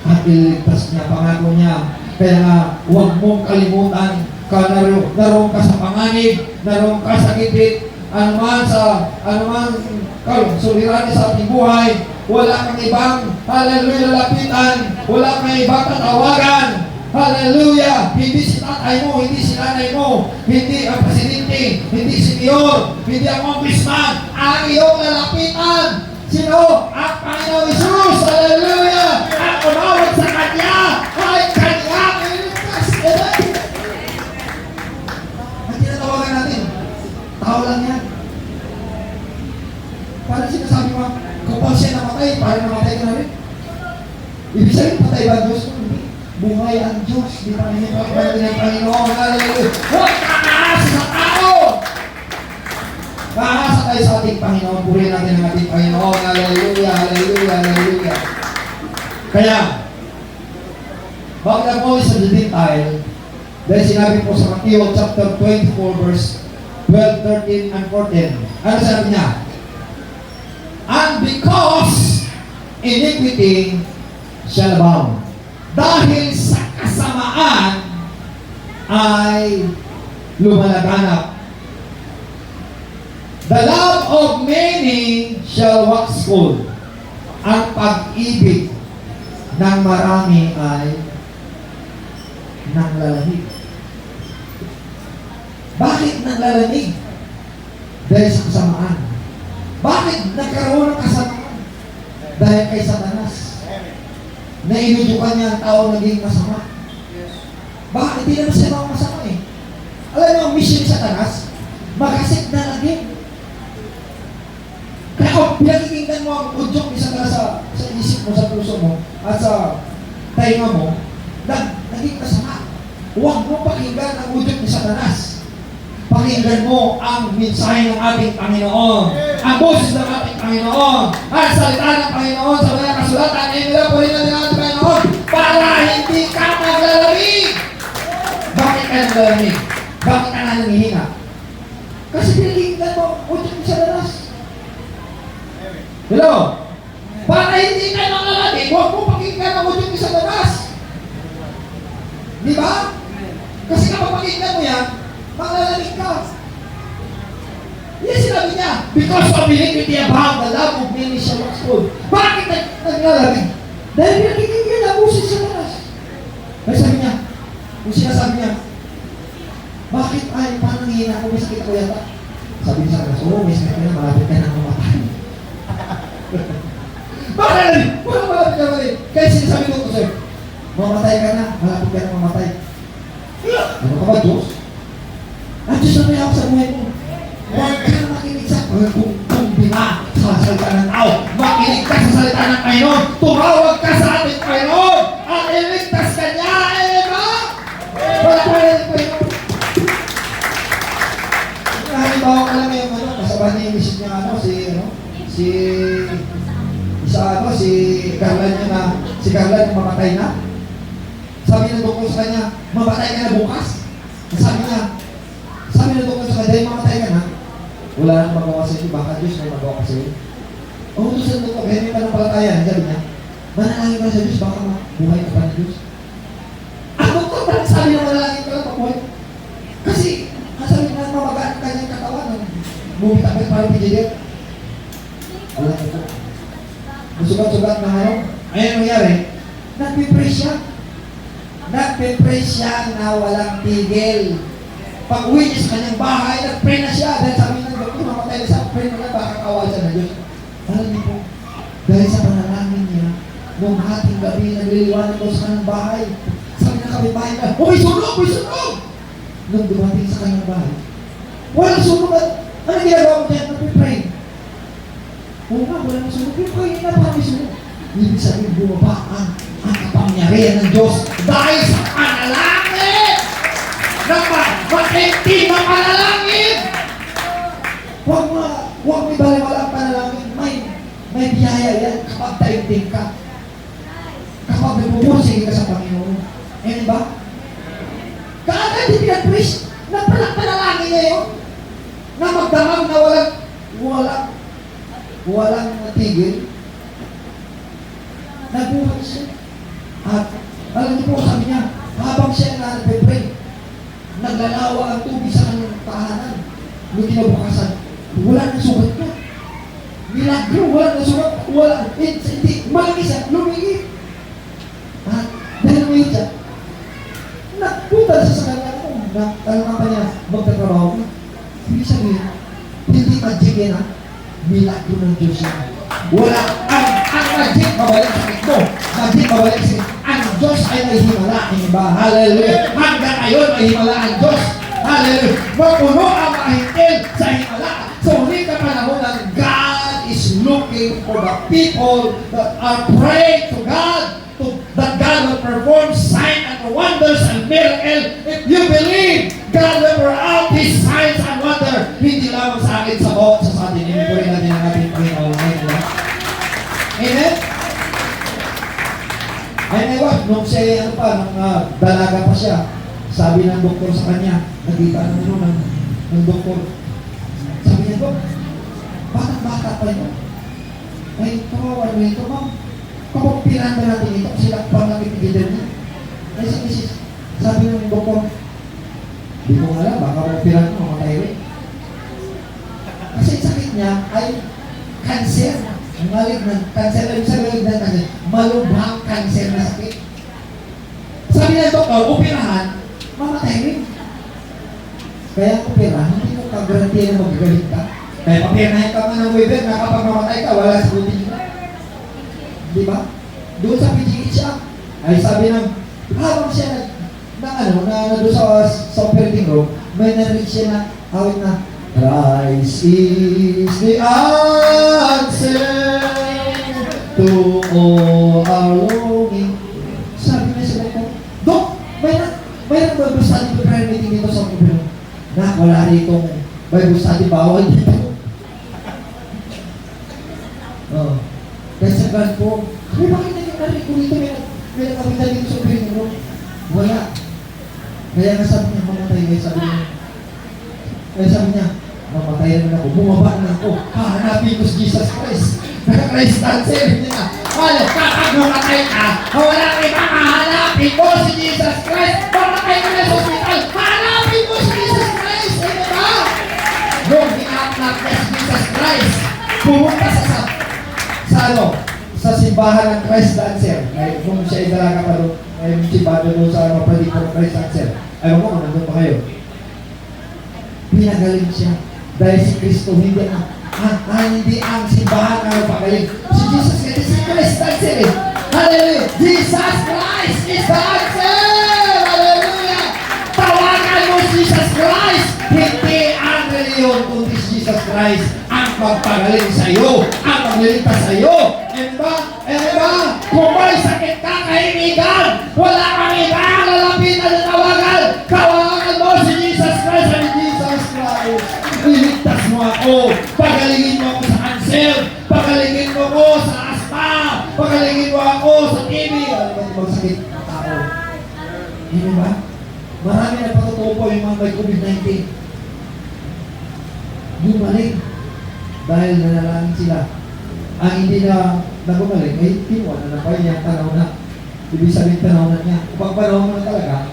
At ililigtas niya, pangako niya. Kaya nga, huwag mong kalimutan naroon ka sa panganib, naroon ka sa gitit, anuman suliranin sa ating buhay, wala kang ibang, hallelujah, lapitan, wala kang ibang tatawagan, hallelujah, hindi si tatay mo, hindi si nanay mo, hindi ang presidente, hindi si mayor, hindi ang congressman, ang iyong lalapitan, sino? Ang Panginoon Jesus, hallelujah, ang umawag sa Kanya, ay Kanyang iligtas. Ang tinatawagan natin, tao lang yan. Parang sinasabi mo, kapag siya namatay, parang namatay ka na rin. Ibig sabihin, patay ba Diyos? Hindi. Buhay ang Diyos. Di pa rin yung pagbago ng Panginoon. Hallelujah. Huwag kakaasa sa tao! Kakaasa tayo sa ating Panginoon. Purihin natin ang ating Panginoon. Hallelujah, hallelujah, hallelujah. Kaya, bakit ako sa Gentile? Dahil sinabi po sa Matthew chapter 24 verse 12, 13, and 14. Ano sabi niya? And because iniquity shall abound. Dahil sa kasamaan ay lumalaganap. The love of many shall wax cold. Ang pag-ibig ng marami ay nanglalamig. Bakit nanglalamig? Dahil sa kasamaan. Bakit nagkaroon ng kasamaan? Dahil kay Satanas. Na inudukan niya ang tao naging masama. Bakit? Hindi naman siya mga masama eh. Alam mo, ang mission sa Satanas, magasik na naging. Kaya kung pinakikinggan mo ang udyok isa ka sa isip mo, sa puso mo, at sa tainga mo, naging masama. Huwag mo pakinggan ang udyok ni Satanas. Pakinggan mo ang mensahe ng ating Panginoon. Ang boses ng ating Panginoon. Ang salita ng Panginoon sa mga kasulatan. Ay nila po rin natin ang ating Panginoon para hindi ka maglalamig. Bakit ka naglalamig? Bakit ka na nanghihina? Kasi pinakinggan mo ang udyok ni Satanas. Hello? Para hindi ka maglalamig, huwag mo pakinggan ang udyok ni Satanas. Di ba? Kasi kapag pakinggan mo yan, maglalamig ka. Yan sinabi niya, because of iniquity abound, the love of many shall wax cold. Bakit naglalamig? Dahil pinakinggan niya ang usos sa tanas. Kaya sabi niya, kung sinasabi niya, bakit ay, parang nanghihina ako, may sakit ako yata? Sabi niya sa tanas, oo, may sakit ka na, malapit ka na mamatay. Bakit? Parang malapit ka na. Kaya sinasabi ko sir, mamatay ka na, malapit ka na mamatay. Ano ka ba, Diyos? At Diyos na may ako sa buhay mo. Huwag ka na makinig sa kung bina sa salita ng tao. Makinig ka sa salita ng Panginoon. Tumawag ka sa ating Panginoon. At iligtas ka niya. Amen. Pagpapalala ng Panginoon. Halimbawa ka lang yung kasama niya yung isip niya si Carla niya na si Carla yung mamatay na. Sabi ng doktor sa kanya, mamatay ka na bukas. Sabi ng doktor sa kanya, mamatay ka na. Wala nang magawa sa iyo, baka Diyos may magawa ka sa iyo. Ito sa doktor, kaya may panampalataya. Sabi niya, manalangin ka sa Diyos, baka buhay ka pa ng Diyos. Ang doktor parang sabi na manalangin ka lang pabuhay. Kasi, sabi na mamagaan ang kanyang katawan. Bumita ka parang pijilit. Wala ka po. Masugat-sugat na ngayon. Ayun ang nangyari, nagpipray siya. Nagpipray siya na walang tigil. Pag uwi niya sa kanyang bahay, nagpray na siya. Dahil sabi ng doktor, mamatay na siya, pray na lang, baka kawa siya na Diyos. Alam niyo po, dahil sa panalangin niya, noong hating gabi, nagliliwanag ko sa kanyang bahay. Sabi ng kapitbahay na, may sunog! May sunog! Nung dumating sa kanyang bahay, walang sunog at ano ginagawa mo dyan? Nagpipray. Oo nga, walang sunog. Pipray na ba may sunog? Ibig sabihin, bumaba ang kapangyarihan ng Diyos dahil sa panalangin! Matindi na panalangin! Huwag may baliwala ang panalangin. May biyaya yan kapag taimtim ka. Kapag nagpupursige ka sa Panginoon. Eh, di ba? Kaagad din pinag-preach. Panalangin niya yun. Na magdamag na walang tigil. Nabuhay siya. At alam niyo po, sabi niya, habang siya na nagpe-pray, naglalawa ang tubig sa kanyang tahanan. Nung kinabukasan, wala nang sugat ka. Milagro, wala nang sugat. Hindi, malaki siya, lumigit. At dahil lumigit siya, nagpunta siya sa kanya, tanong pa niya, magtatrabaho ka. Ibig sabihin, hindi magic yan ha. Milagro ng Diyos yan. Wala, ang magic babalik sa ito. Magic babalik sa ito. Ang Diyos ay may himala. Diba? Hallelujah. Hanggang ngayon may himala ang Diyos. Hallelujah. Mapuno ang mahitil sa himala. So, hindi ka panahon ng God is looking for the people that are praying to God, that God will perform signs and wonders and miracles. If you believe, God will pour out His signs and wonders. Hindi lamang sa akin, sa bawat sa atin. Inipurin natin ang ating Panginoon. Amen? Ay, nung siya, dalaga pa siya, sabi ng doktor sa kanya, nakita ng doktor, sabi niya, Dok, bata pa ito? Ay, kawawa mo ito, ma'am. Kapag pinanda natin ito, sila pang nakikigilan niya. Ay, sabi ng doktor, di ko alam, baka pinanda, mamatay rin. Kasi sakit niya ay cancer. Malignant cancer. Ay, sa malignant cancer, malubhang cancer na sakit. Sabi ng doktor, operahan, mamatay rin. Kaya operahan, hindi mo kagarantiya na magagalit ka. Kaya papirahin ka nga ng waiver na kapag mamatay ka, wala sa buti ka. Di ba? Doon sa PGH siya, ay sabi ng, habang siya doon sa operating room, may narinig siya na, awit na, Christ is the answer to all our longing. Sabi niya sa doktor, Dok, wala rito Bible study, bawal dito. Oh. Kaya sa God po, kami bakit nangyari ko dito? May nakapitan dito sa green room. Wala. Kaya nga sabi niya, mamatay kayo, sabi niya. Kaya sabi niya, mamatay naman ako, bumaba na ako, hahanapin ko si Jesus Christ. Naka-Christ dancer niya. Wala, kapag mamatay ka, wala kayo makahanapin mo si Jesus Christ. Mamatay ka na sa hospital, hanapin mo si Jesus Christ. Ano ba? Nung hinapnap niya si Jesus Christ, pumunta sa simbahan ng Christ dancer. Ay, kung siya idalaga pa doon, ay simbahan doon sa mapalig ng Christ dancer. Ayaw mo kung nandun pa kayo. Pinagaling siya. Dahil si Kristo hindi ang simbahan ang pagaling. Si Jesus Christ, si Christ dancer eh. Hallelujah! Jesus Christ is the answer! Hallelujah! Tawagan mo Jesus Christ! Hindi ang reliyon, kundi si Jesus Christ ang magpagaling sa iyo, ang magliligtas sa iyo. Diba? Kung may sakit ka, kaibigan, wala kang iba, lalapitan at tawagan. Tawagan mo si Jesus Christ, and Jesus Christ. Iligtas mo ako. Pagalingin mo ako sa cancer. Pagalingin mo ako sa asma. Pagalingin mo ako sa TB. Ano ba ibang sakit ng tao? Hindi ba? Marami na patutuo po yung mga may COVID-19. Gumaling. Dahil nanalangin sila. Ang hindi na nagumaling, ay kinuha na pa yung tanaw na. Ibig sabihin tanaw na niya. Kapag panahon mo na talaga,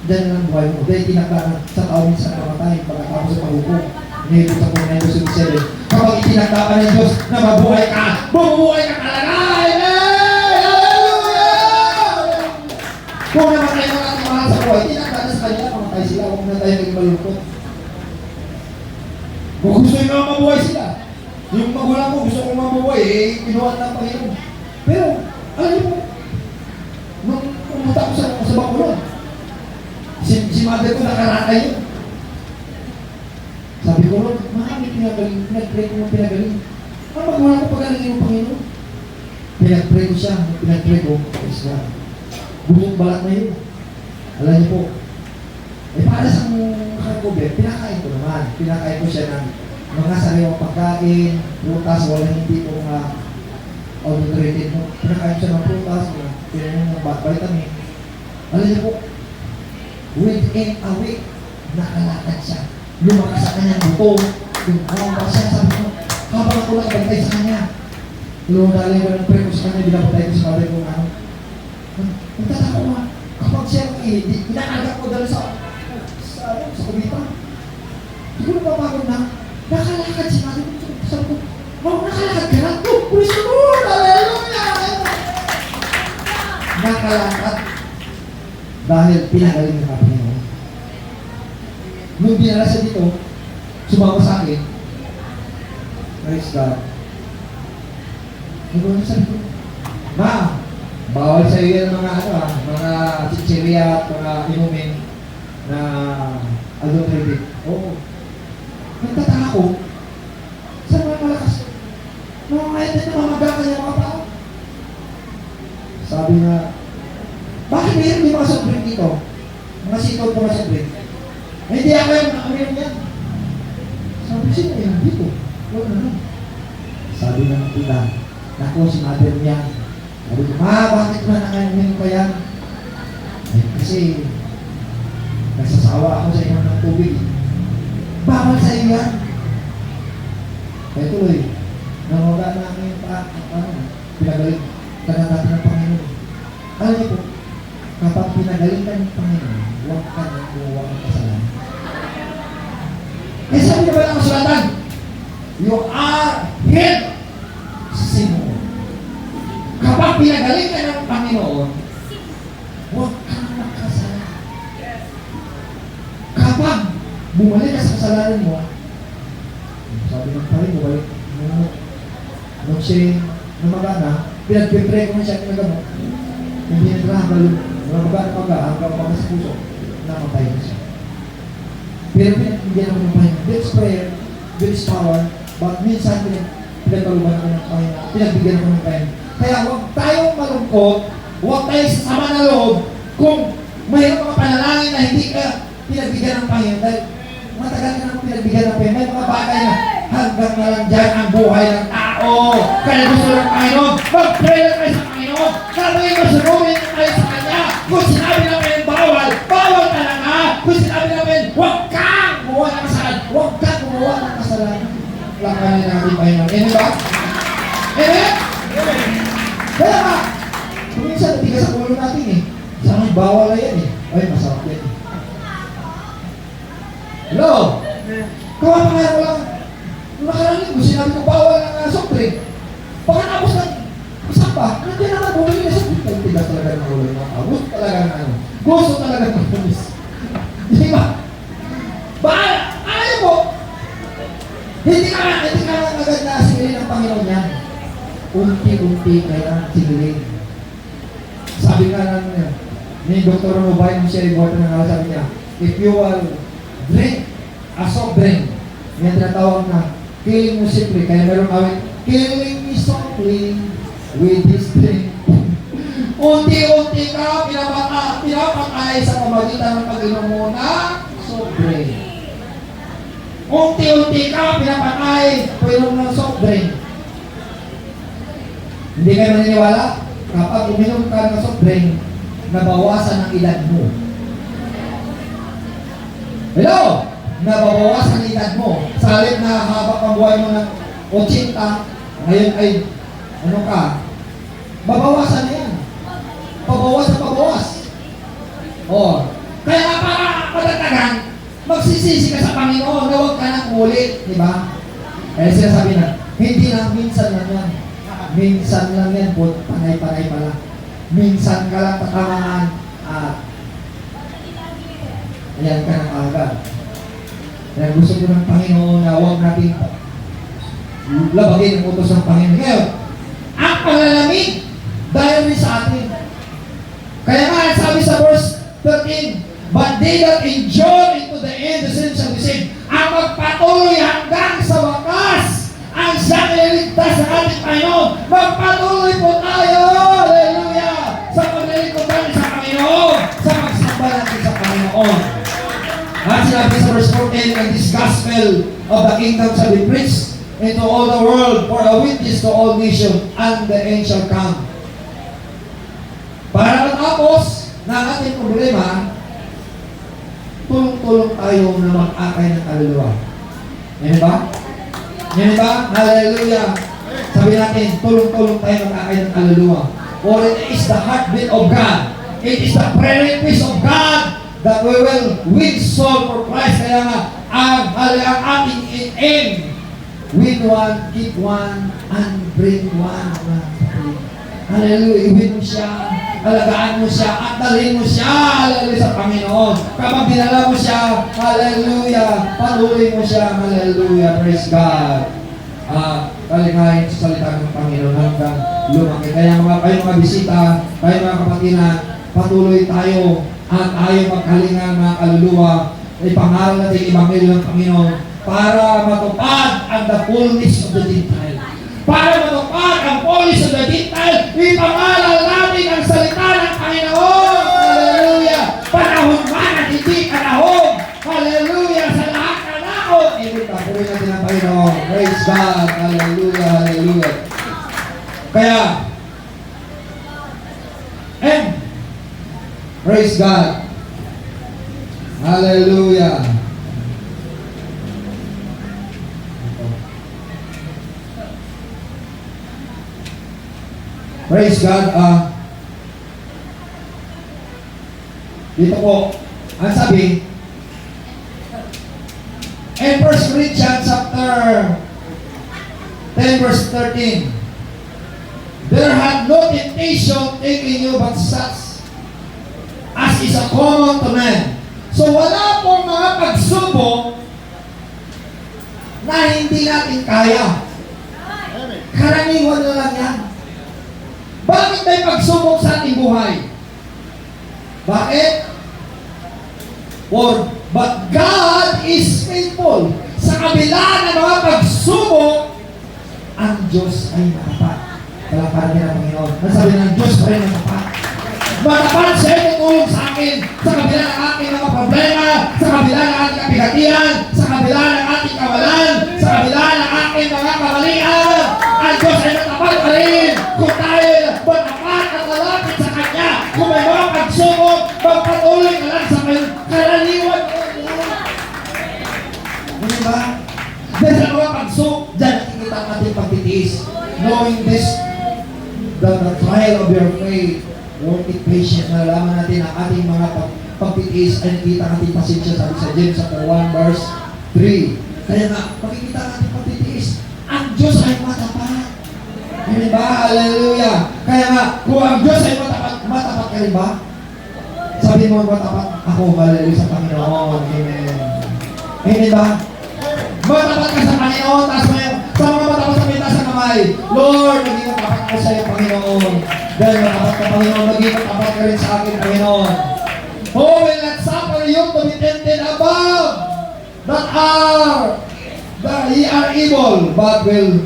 dyan na lang buhay mo. Dahil tinakda sa tao minsan namatay, pagkatapos sa paghukom. Nilito sa Panginoon Diyos yung sili. Kapag itinakda ka ng Diyos na mabuhay ka, bumubuhay ka talaga! Hallelujah! Kung namatay mo natin mahal sa buhay, tinakda na sa kanila, mamatay sila. Huwag na tayo naging malungkot. Kung gusto nyo na mabuhay sila, yung magulang mo gusto kong mabuhay, kinuha ng Panginoon. Pero, alam niyo po, nung pumunta ko sa Bacolod, si mother ko nakarakay yun. Sabi ko, Lord, marami pinagaling, pinag-pray ko ng pinagaling. Ang magulang ko pagaling yung Panginoon. Pinag-pray ko siya, pinag-pray ko, is God. Bumong balat na yun. Alam niyo po, para sa kakakobet, pinakain ko naman. Pinakain ko siya ng mga sariwang pagkain, prutas, wala hindi ko mga adulterated mo. Pinakain siya ng prutas, pinakain ng vitamin. Alam niyo po, within a week, nakalakad siya. Lumakas sa kanyang buto. Yung ba siya, sabi ko, habang ako lang bantay sa kanya. Lumadalay ko ng pray ko sa kanya, binabantay ko sa mother ko ano. Nagtatako nga, kapag siya inaagat ko dala sa kubita. Hindi ko napapagod na, nakalakad si mother ko. Sabi ko, nakalakad ka na? Praise the Lord! Hallelujah! Nakalakad. Dahil pinagaling ng Panginoon. Nung dinala siya dito, sumama sa akin, praise God. Nagawin sabi ko, Ma, bawal sa iyo yan mga chichirya at mga inumin na adulterated. Oo. Nagtataka ko, sa mga malakas, mga ngayon na namamaga niya mga tao. Sabi nga, bakit mayroon yung mga sobrang dito? Mga sitod po mga sobrang. Hindi ako yung nakamirin yan. Sabi siya, yan dito. Wala na. Sabi ng tita, naku si mother niya. Sabi ko, Ma, bakit ba nakamirin ko yan? Ay, kasi nagsasawa ako sa inyo ng tubig. Bawal sa iyo yan. Kaya tuloy, nawaga namin pinagaling ka na natin ng Panginoon. Alam niyo po, kapag pinagaling ka ng Panginoon, huwag ka na kuha ng kasalanan. Eh sabi na ba ng kasulatan? You are healed. Sino? Kapag pinagaling ka ng Panginoon, huwag ka na magkasalanan. Kapag bumalik ka sa kasalanan mo, sabi ng pare, bumalik mo. Nung siya namagana, pinagpipray ko na siya kinagamot. Hindi na hanggang namagana hanggang mga sa puso, namatay na siya. Pero pinagbigyan ako ng Panginoon. This prayer, this power, but minsan pinagpaluban ako ng Panginoon. Pinagbigyan ako ng Panginoon. Kaya huwag tayong malungkot, huwag tayong sasama na loob kung mayroong mga panalangin na hindi ka pinagbigyan ng Panginoon. Dahil matagal ka nang pinagbigyan ng pera. May mga bagay na hanggang na lang dyan ang buhay ng tao. Kaya gusto ng Panginoon, mag-pray na kayo sa Panginoon. Sabi ko, sunugin na kayo sa Kanya. Kung sinabi namin bawal, bawal talaga. Kung sinabi namin, huwag kang gumawa ng kasalanan, huwag kang gumawa ng kasalanan. Lakanin natin Panginoon. Amen ba? Amen? Kaya nga, kuminsan natigas sa ulo natin eh. Saan bawal na yan eh. Ay, masarap yan eh. Hello? Kung ang mga mo lang, nakarangin ko, sinabi ko bawal ng soft drink. Baka tapos na, saan ba? Nandiyan naman, bumili na soft drink. Ang tigas talaga ng ulo ng mga tao. Gusto talaga ng ano. Gusto talaga ng pulis. Di ba? Baka, ayaw mo. Hindi ka lang agad na singilin ng Panginoon yan. Unti-unti kaya singilin. Sabi nga lang niya, ni Dr. Mobile Michelle Ibote na sabi niya, if you will drink a soft drink, yan tinatawag na killing mo simply. Kaya meron awit, killing me softly with this drink. Unti-unti ka pinapatay sa pamagitan ng pag-inom mo na soft drink. Unti-unti ka pinapatay pag-inom ng soft drink. Hindi kayo maniniwala? Kapag uminom ka ng soft drink, nabawasan ang edad mo. Hello? Nababawasan ang edad mo. Sa halip na haba pang buhay mo ng 80, ngayon ay, ano ka? Babawasan na yan. Pabawas na pabawas. O, kaya nga para patatagan, magsisisi ka sa Panginoon na huwag ka nang ulit. Diba? Kaya sinasabi na, hindi lang minsan lang yan. Minsan lang yan po, panay-panay pala. Minsan ka lang tatamaan at ayan ka ng agad. Kaya gusto ko ng Panginoon na huwag natin labagin ang utos ng Panginoon. Ngayon, ang palalamig dahil rin sa atin. Kaya nga, sabi sa verse 13, but they that endure into the end, the same shall be saved. Ang magpatuloy hanggang sa wakas, ang siyang ililigtas sa ating Panginoon. Magpatuloy po tayo, hallelujah, sa paglilingkod natin sa Panginoon, sa pagsamba natin sa Panginoon. At sinabi sa verse 14, and this gospel of the kingdom shall be preached into all the world for a witness to all nations, and the end shall come. Para matapos na ating problema, tulong-tulong tayo na mag-akay ng kaluluwa. Yan ba? Yan ba? Hallelujah! Sabi natin, tulong-tulong tayo mag-akay ng kaluluwa. For it is the heartbeat of God. It is the prerequisite of God that we will win soul for Christ. Kaya nga, ang ating aim, win one, keep one, and bring one. Hallelujah! Iwin mo siya, alagaan mo siya, at dalhin mo siya, hallelujah, sa Panginoon. Kapag dinala mo siya, hallelujah, panuloy mo siya, hallelujah, praise God. Kalingayin sa salita ng Panginoon hanggang lumaki. Kaya mga bisita, kayo mga kapatinan, patuloy tayo at tayo magkalinga mga kaluluwa, ipangaral natin Ebanghelyo ng Panginoon para matupad ang the fullness of the Gentile. Para matupad ang fullness of the Gentile, ipangaral natin ang salita ng Panginoon. Hallelujah! Panahon man at hindi panahon. Hallelujah! Sa lahat na naon. Ipagpapuloy natin ang Panginoon. Praise God! Hallelujah! Hallelujah! Kaya, and praise God! Hallelujah! Praise God! Dito po, ang sabi, in 1 Corinthians chapter 10 verse 13, there had no temptation taken you but such as is a common to man. So wala pong mga pagsubok na hindi natin kaya. Karaniwan na lang yan. Bakit may pagsubok sa ating buhay? Bakit? But God is faithful. Sa kabila ng mga pagsubok, ang Diyos ay matapat. Palakparan niya ng Panginoon. Nasabi ng Diyos pa rin matapat. Matapat siya ay tutulong sa akin sa kabila ng aking mga problema, sa kabila ng ating kapigatian, sa kabila ng ating kawalan, sa kabila ng aking mga kamalian. Ang Diyos ay matapat pa rin kung tayo matapat at lalapit sa Kanya. Kung may mga pagsubok, magpatuloy ka lang sa karaniwan. Ano ba? Dahil sa mga pagsubok, dyan nakikita ang ating pagtitiis. Knowing this, the trial of your faith, work it patient, nalalaman natin ang ating mga pagtitiis ay nakita ang ating pasensya, sabi sa James chapter 1 verse 3. Kaya nga, makikita ang ating pagtitiis, ang Diyos ay matapat. Hindi ba? Hallelujah! Kaya nga, kung ang Diyos ay matapat, matapat ka rin ba? Sabi mo, matapat ako, hallelujah sa Panginoon. Amen. Hindi ba? Matapat ka sa Panginoon, taas mo yung, sa mga matapat sa pintas sa kamay. Lord, maging matapat ka sa iyo, Panginoon. Dahil matapat ka, Panginoon, maging matapat ka rin sa akin, Panginoon. Who will not suffer you to be tempted above that ye are evil, but will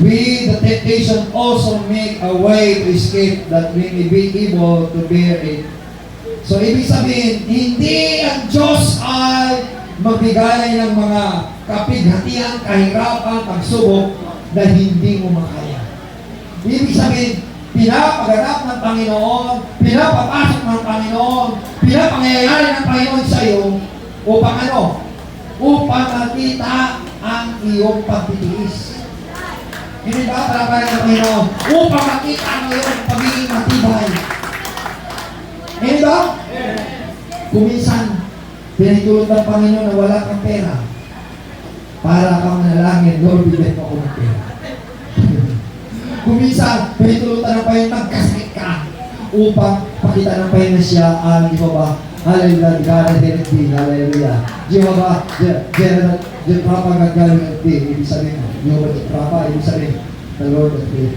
we, the temptation, also make a way to escape that we may be able to bear it. So, ibig sabihin, hindi ang Diyos ay magbigay ng mga kapighatian, kahirapan, pagsubok na hindi mo makaya. Ibig sabihin, pinapaganap ng Panginoon, pinapapasok ng Panginoon, pinapangyayari ng Panginoon sa iyo upang ano? Upang makita ang iyong pagtitiis. Hindi ba? Para ng Panginoon, upang makita ang iyong pagiging matibay. Hindi ba? Kuminsan, pinitulog ng Panginoon na wala kang pera para kang manalangin, Lord, bigyan mo ako ng pera. Kuminsan, pinitulutan ng Panginoon, nagkasakit ka upang pakita ng Panginoon siya ang Jehovah. Hallelujah, God is in Hallelujah. Jehovah, Jehovah gagaling ibig sabihin, Jehovah Jehovah, ibig sabihin, the Lord is in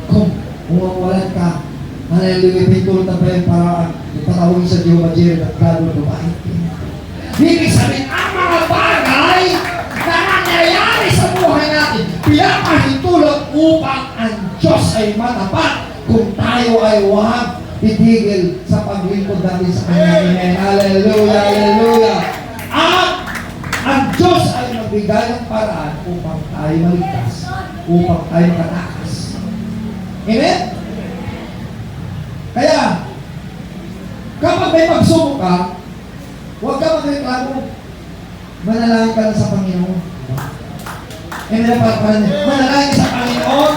Kung umawalan ka, hallelujah, pinitulutan pa yun para ipatawagin sa Jehovah Jireh at gagawin lumahin. Ibig sabihin, ang mga bagay na nangyayari sa buhay natin, pinapahintulot upang ang Diyos ay matapat kung tayo ay huwag titigil sa paglingkod natin sa Kanya. Amen. Hallelujah, hallelujah. At ang Diyos ay magbigay ng paraan upang tayo maligtas, upang tayo makatakas. Amen? Kaya, kapag may pagsubok ka, huwag ka magreklamo. Manalangin ka lang sa Panginoon. Amen. Manalangin sa Panginoon.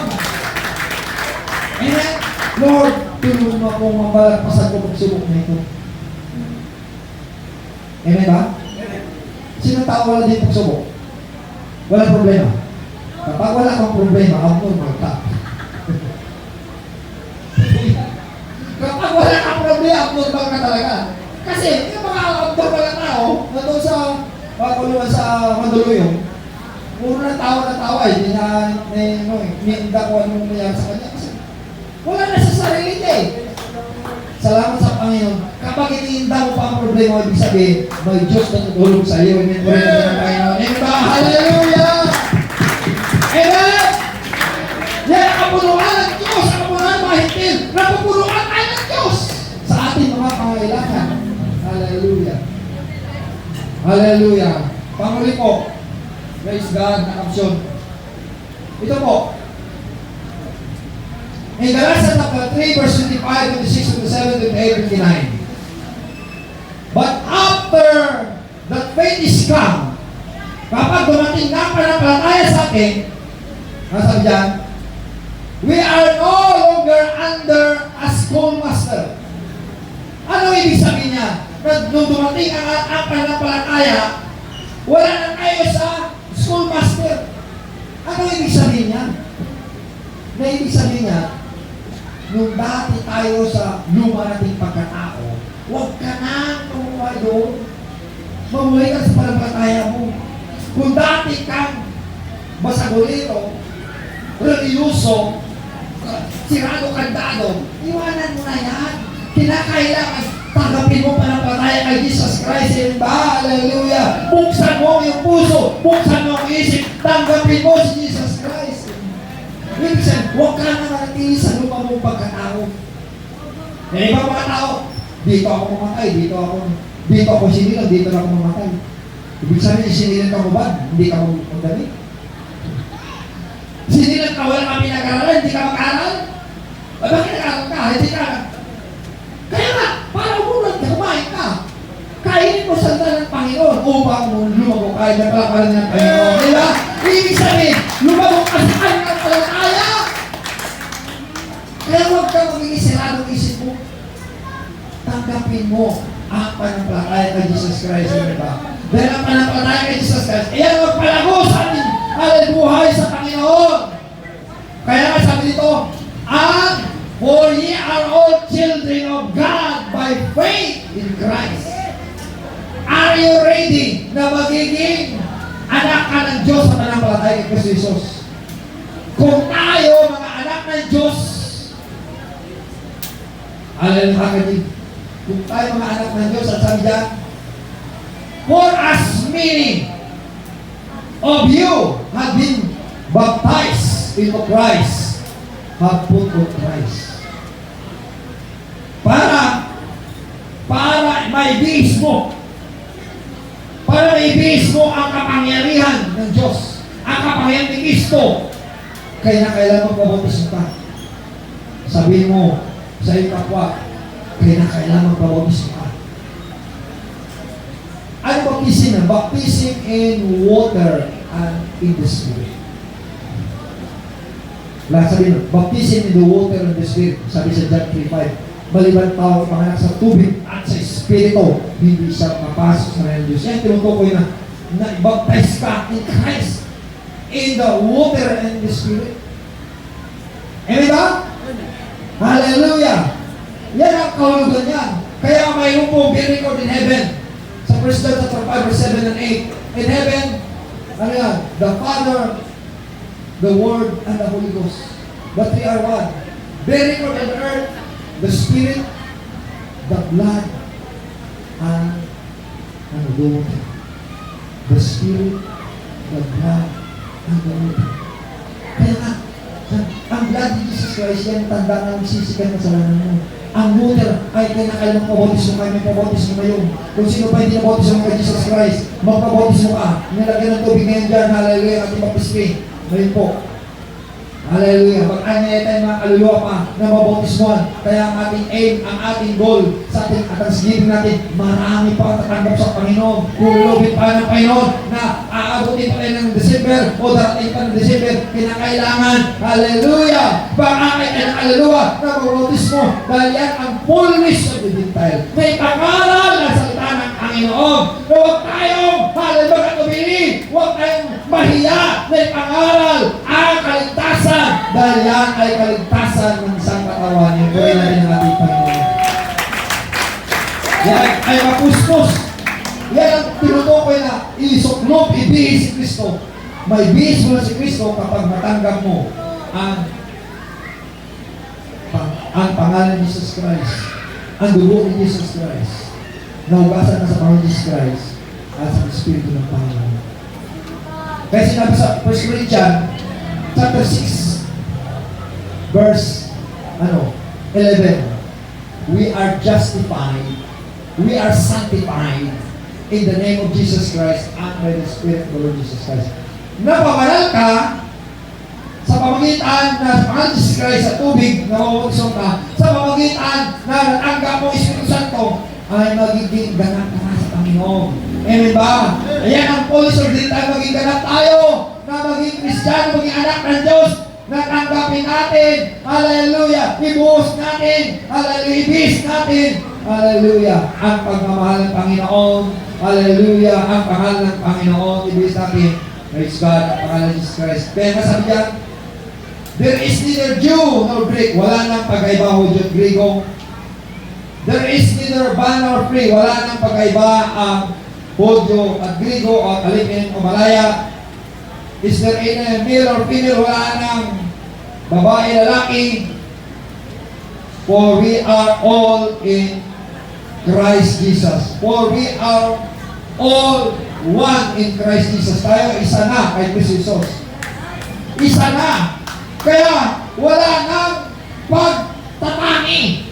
Amen. Lord, tulungan mo akong mabalagpasan ko pagsubok na ito. Amen ba? Sino tao wala din pagsubok? Walang problema. Kapag wala kang problema, abnormal ka. Kapag wala kang problema, abnormal ka talaga. Kasi yung mga abnormal na tao, nandun sa pagkulungan sa Mandaluyong, puro na tawa eh. Niinda ko anong nangyari sa kanya. Kasi wala na sa sarili niya eh. Salamat sa Panginoon. Kapag iniinda mo pa ang problema, ibig sabihin, may Diyos na tutulong sa iyo. Amen. Puri natin ang Panginoon. Amen ba? Hallelujah! Amen! Yan ang kapunuan ng Diyos. Ang kapunuan ng mga hintil. Napupunuan tayo ng Diyos sa ating mga pangailangan. Hallelujah! Hallelujah! Panguli po, praise God na kapsyon. Ito po, in Galatians chapter 3, verse 25, 26, 27, 28, 29. But after that faith is come, kapag dumating na pananampalataya sa atin, nasa dyan, we are no longer under a schoolmaster. Ano ibig sabihin niya? Nung dumating ang pananampalataya, wala na tayo sa schoolmaster. Ano ibig sabihin niya? Na ibig sabihin niya, nung dati tayo sa luma nating pagkatao, huwag ka nang mamuhay doon. Mamuhay ka sa pananampalataya mo. Kung dati kang masagulito, reliyoso, sirado kandado, iwanan mo na yan. Kinakailangan tanggapin mo pananampalataya kay Jesus Christ. Amen ba? Hallelujah! Buksan mo yung puso, buksan mo ang isip, tanggapin mo si Jesus Christ. Ibig sabihin, huwag ka na manatili sa lupa mong pagkatao. May ibang mga tao, dito ako mamatay, dito ako sinilang, dito na ako mamatay. Ibig sabihin, sinilang ka mo ba? Hindi ka magdali. Sinilang ka, wala kami nag-aaral, hindi ka mag-aaral. Bakit nag-aaral ka? Hindi ka. Kaya nga, para umulan ka, kumain ka. Kainin mo sa ng Panginoon upang lumago ka na pala ng Panginoon. Diba? Ibig sabihin, lumago ka sa kanyang palataya. Kaya huwag kang magiging siradong isip mo. Tanggapin mo ang panampalataya kay Jesus Christ. Diba? Dahil ang panampalataya kay Jesus Christ, iyan ang palago sa ating buhay sa Panginoon. Kaya nga sabi dito, for ye are all children of God by faith in Christ. Are you ready na magiging anak ka ng Diyos sa panampalataya kay Kristo Jesus? Kung tayo, mga anak ng Diyos, alam ka din, kung tayo mga anak ng Diyos, at sabi dyan, for as many of you have been baptized into Christ, have put on Christ. Para maibihis mo, para maibihis mo ang kapangyarihan ng Diyos, ang kapangyarihan ni Kristo, kaya na kailangan magpabautismo ka. Sabihin mo sa iyong kapwa, kaya na kailangan magpabautismo ka. Ano baptism? Baptism in water and in the Spirit. Lahat sabihin, baptism in the water and the Spirit. Sabi sa John 3:5, maliban tao panganak sa tubig at sa Espiritu, hindi siya mapasok sa ng Diyos. Yan, tinutukoy na baptize ka in Christ, in the water and the Spirit. Amen ba? Hallelujah! Yan ang kahulugan yan. Kaya mayroon po be record in heaven. Sa 1 John 5, verse 7 and 8. In heaven, ano yan? The Father, the Word, and the Holy Ghost. The three are one. Be record on earth, the Spirit, the blood, and the water. The Spirit, the blood, and the water. Kaya nga, ang blood ni Jesus Christ, yan tanda na sisikan sa kasalanan mo. Ang water ay kinakailang pabautismo kayo, may pabautismo ngayon. Kung sino pa hindi nabautismo kay Jesus Christ, magpabautismo ka. Nilagyan ng tubig ngayon dyan, hallelujah, ating baptisme. Ngayon po. Hallelujah. Mag-anay tayo mga kaluluwa pa na mabautismoan. Kaya ang ating aim, ang ating goal sa ating thanksgiving natin, marami pa ang tatanggap sa Panginoon. Lulubin pa ng Panginoon na aabutin pa rin ng December o darating pa ng December, kinakailangan. Hallelujah. Baka kayo ng kaluluwa na mabautismo dahil yan ang fullness of the Gentile. May pangaral na salita ng Panginoon. Huwag tayong hallelujah tumili. Huwag tayong mahiya. May pangaral ang kaligtasan. Dahil yan ay kaligtasan ng isang katawan. Yung buhay natin ng ating Panginoon. Yan ay mapuspos. Yan ang tinutukoy na isuklop, ibihis si Kristo. May bihis mo na si Kristo kapag matanggap mo ang pangalan ni Jesus Christ, ang dugo ni Jesus Christ, naugasan na sa Panginoon Jesus Christ at sa Espiritu ng Panginoon. Kaya sinabi sa 1 Corinthians chapter 6 verse 11, we are justified, we are sanctified in the name of Jesus Christ and by the Spirit of the Lord Jesus Christ. Napamaral ka sa pamagitan na sa pangalan ni Jesus Christ sa tubig na mabautismo ka, sa pamagitan na natanggap mo Espiritu Santo, ay magiging ganap ka na sa Panginoon. Amen ba? Ayan ang fullness of the time, maging ganap tayo na maging Kristiyano, maging anak ng Diyos, na tanggapin natin, hallelujah, ibuhos natin, hallelujah, ibis natin, hallelujah, ang pagmamahal ng Panginoon, hallelujah, ang pangalan ng Panginoon, ibis natin, praise God, ang pangalan ng Jesus Christ. Kaya masabi yan, there is neither Jew nor Greek, wala nang pagkaiba o Jew at Griego. There is neither bond nor free, wala nang pagkaiba ang Bodyo at Griego at Alipin o Malaya. Is there any male or female? Wala nang babae, lalaki. For we are all in Christ Jesus. For we are all one in Christ Jesus. Tayo isa na kay Kristo Jesus. Isa na. Kaya wala nang pagtatangi.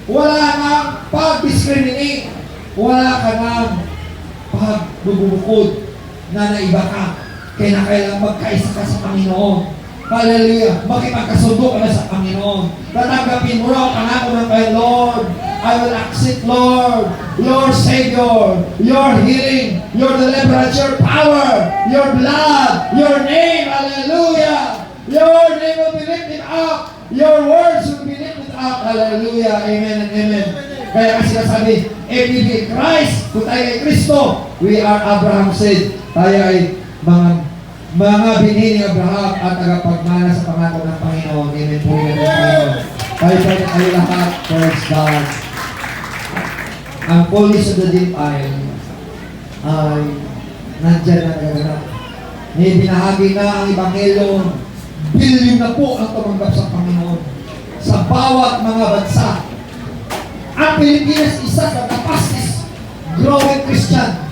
Wala nang pag-discriminate. Wala ka nang pagbubukod na naiba ka. Kailangan magkaisa ka sa Panginoon. Hallelujah. Makipagkasundo ka na sa Panginoon. Tatanggapin mo na ang pangako ng kay Lord. I will accept, Lord, your Savior, your healing, your deliverance, your power, your blood, your name. Hallelujah. Your name will be lifted up. Your words will be lifted up. Hallelujah. Amen and amen. Kaya kasi nasabi, if we be Christ, kung tayo ay Kristo, we are Abraham said. Tayo ay mga binhi ni Abraham at tagapagmana sa pangako ng Panginoon. Amen po yan ng Panginoon. Tayo pa kayo lahat. Praise God. Ang police of the Gentile ay nandyan na naganap. May binahagi na ang Ebanghelyo. Bilyon na po ang tumanggap sa Panginoon. Sa bawat mga bansa. Ang Pilipinas isa sa the fastest growing Christian.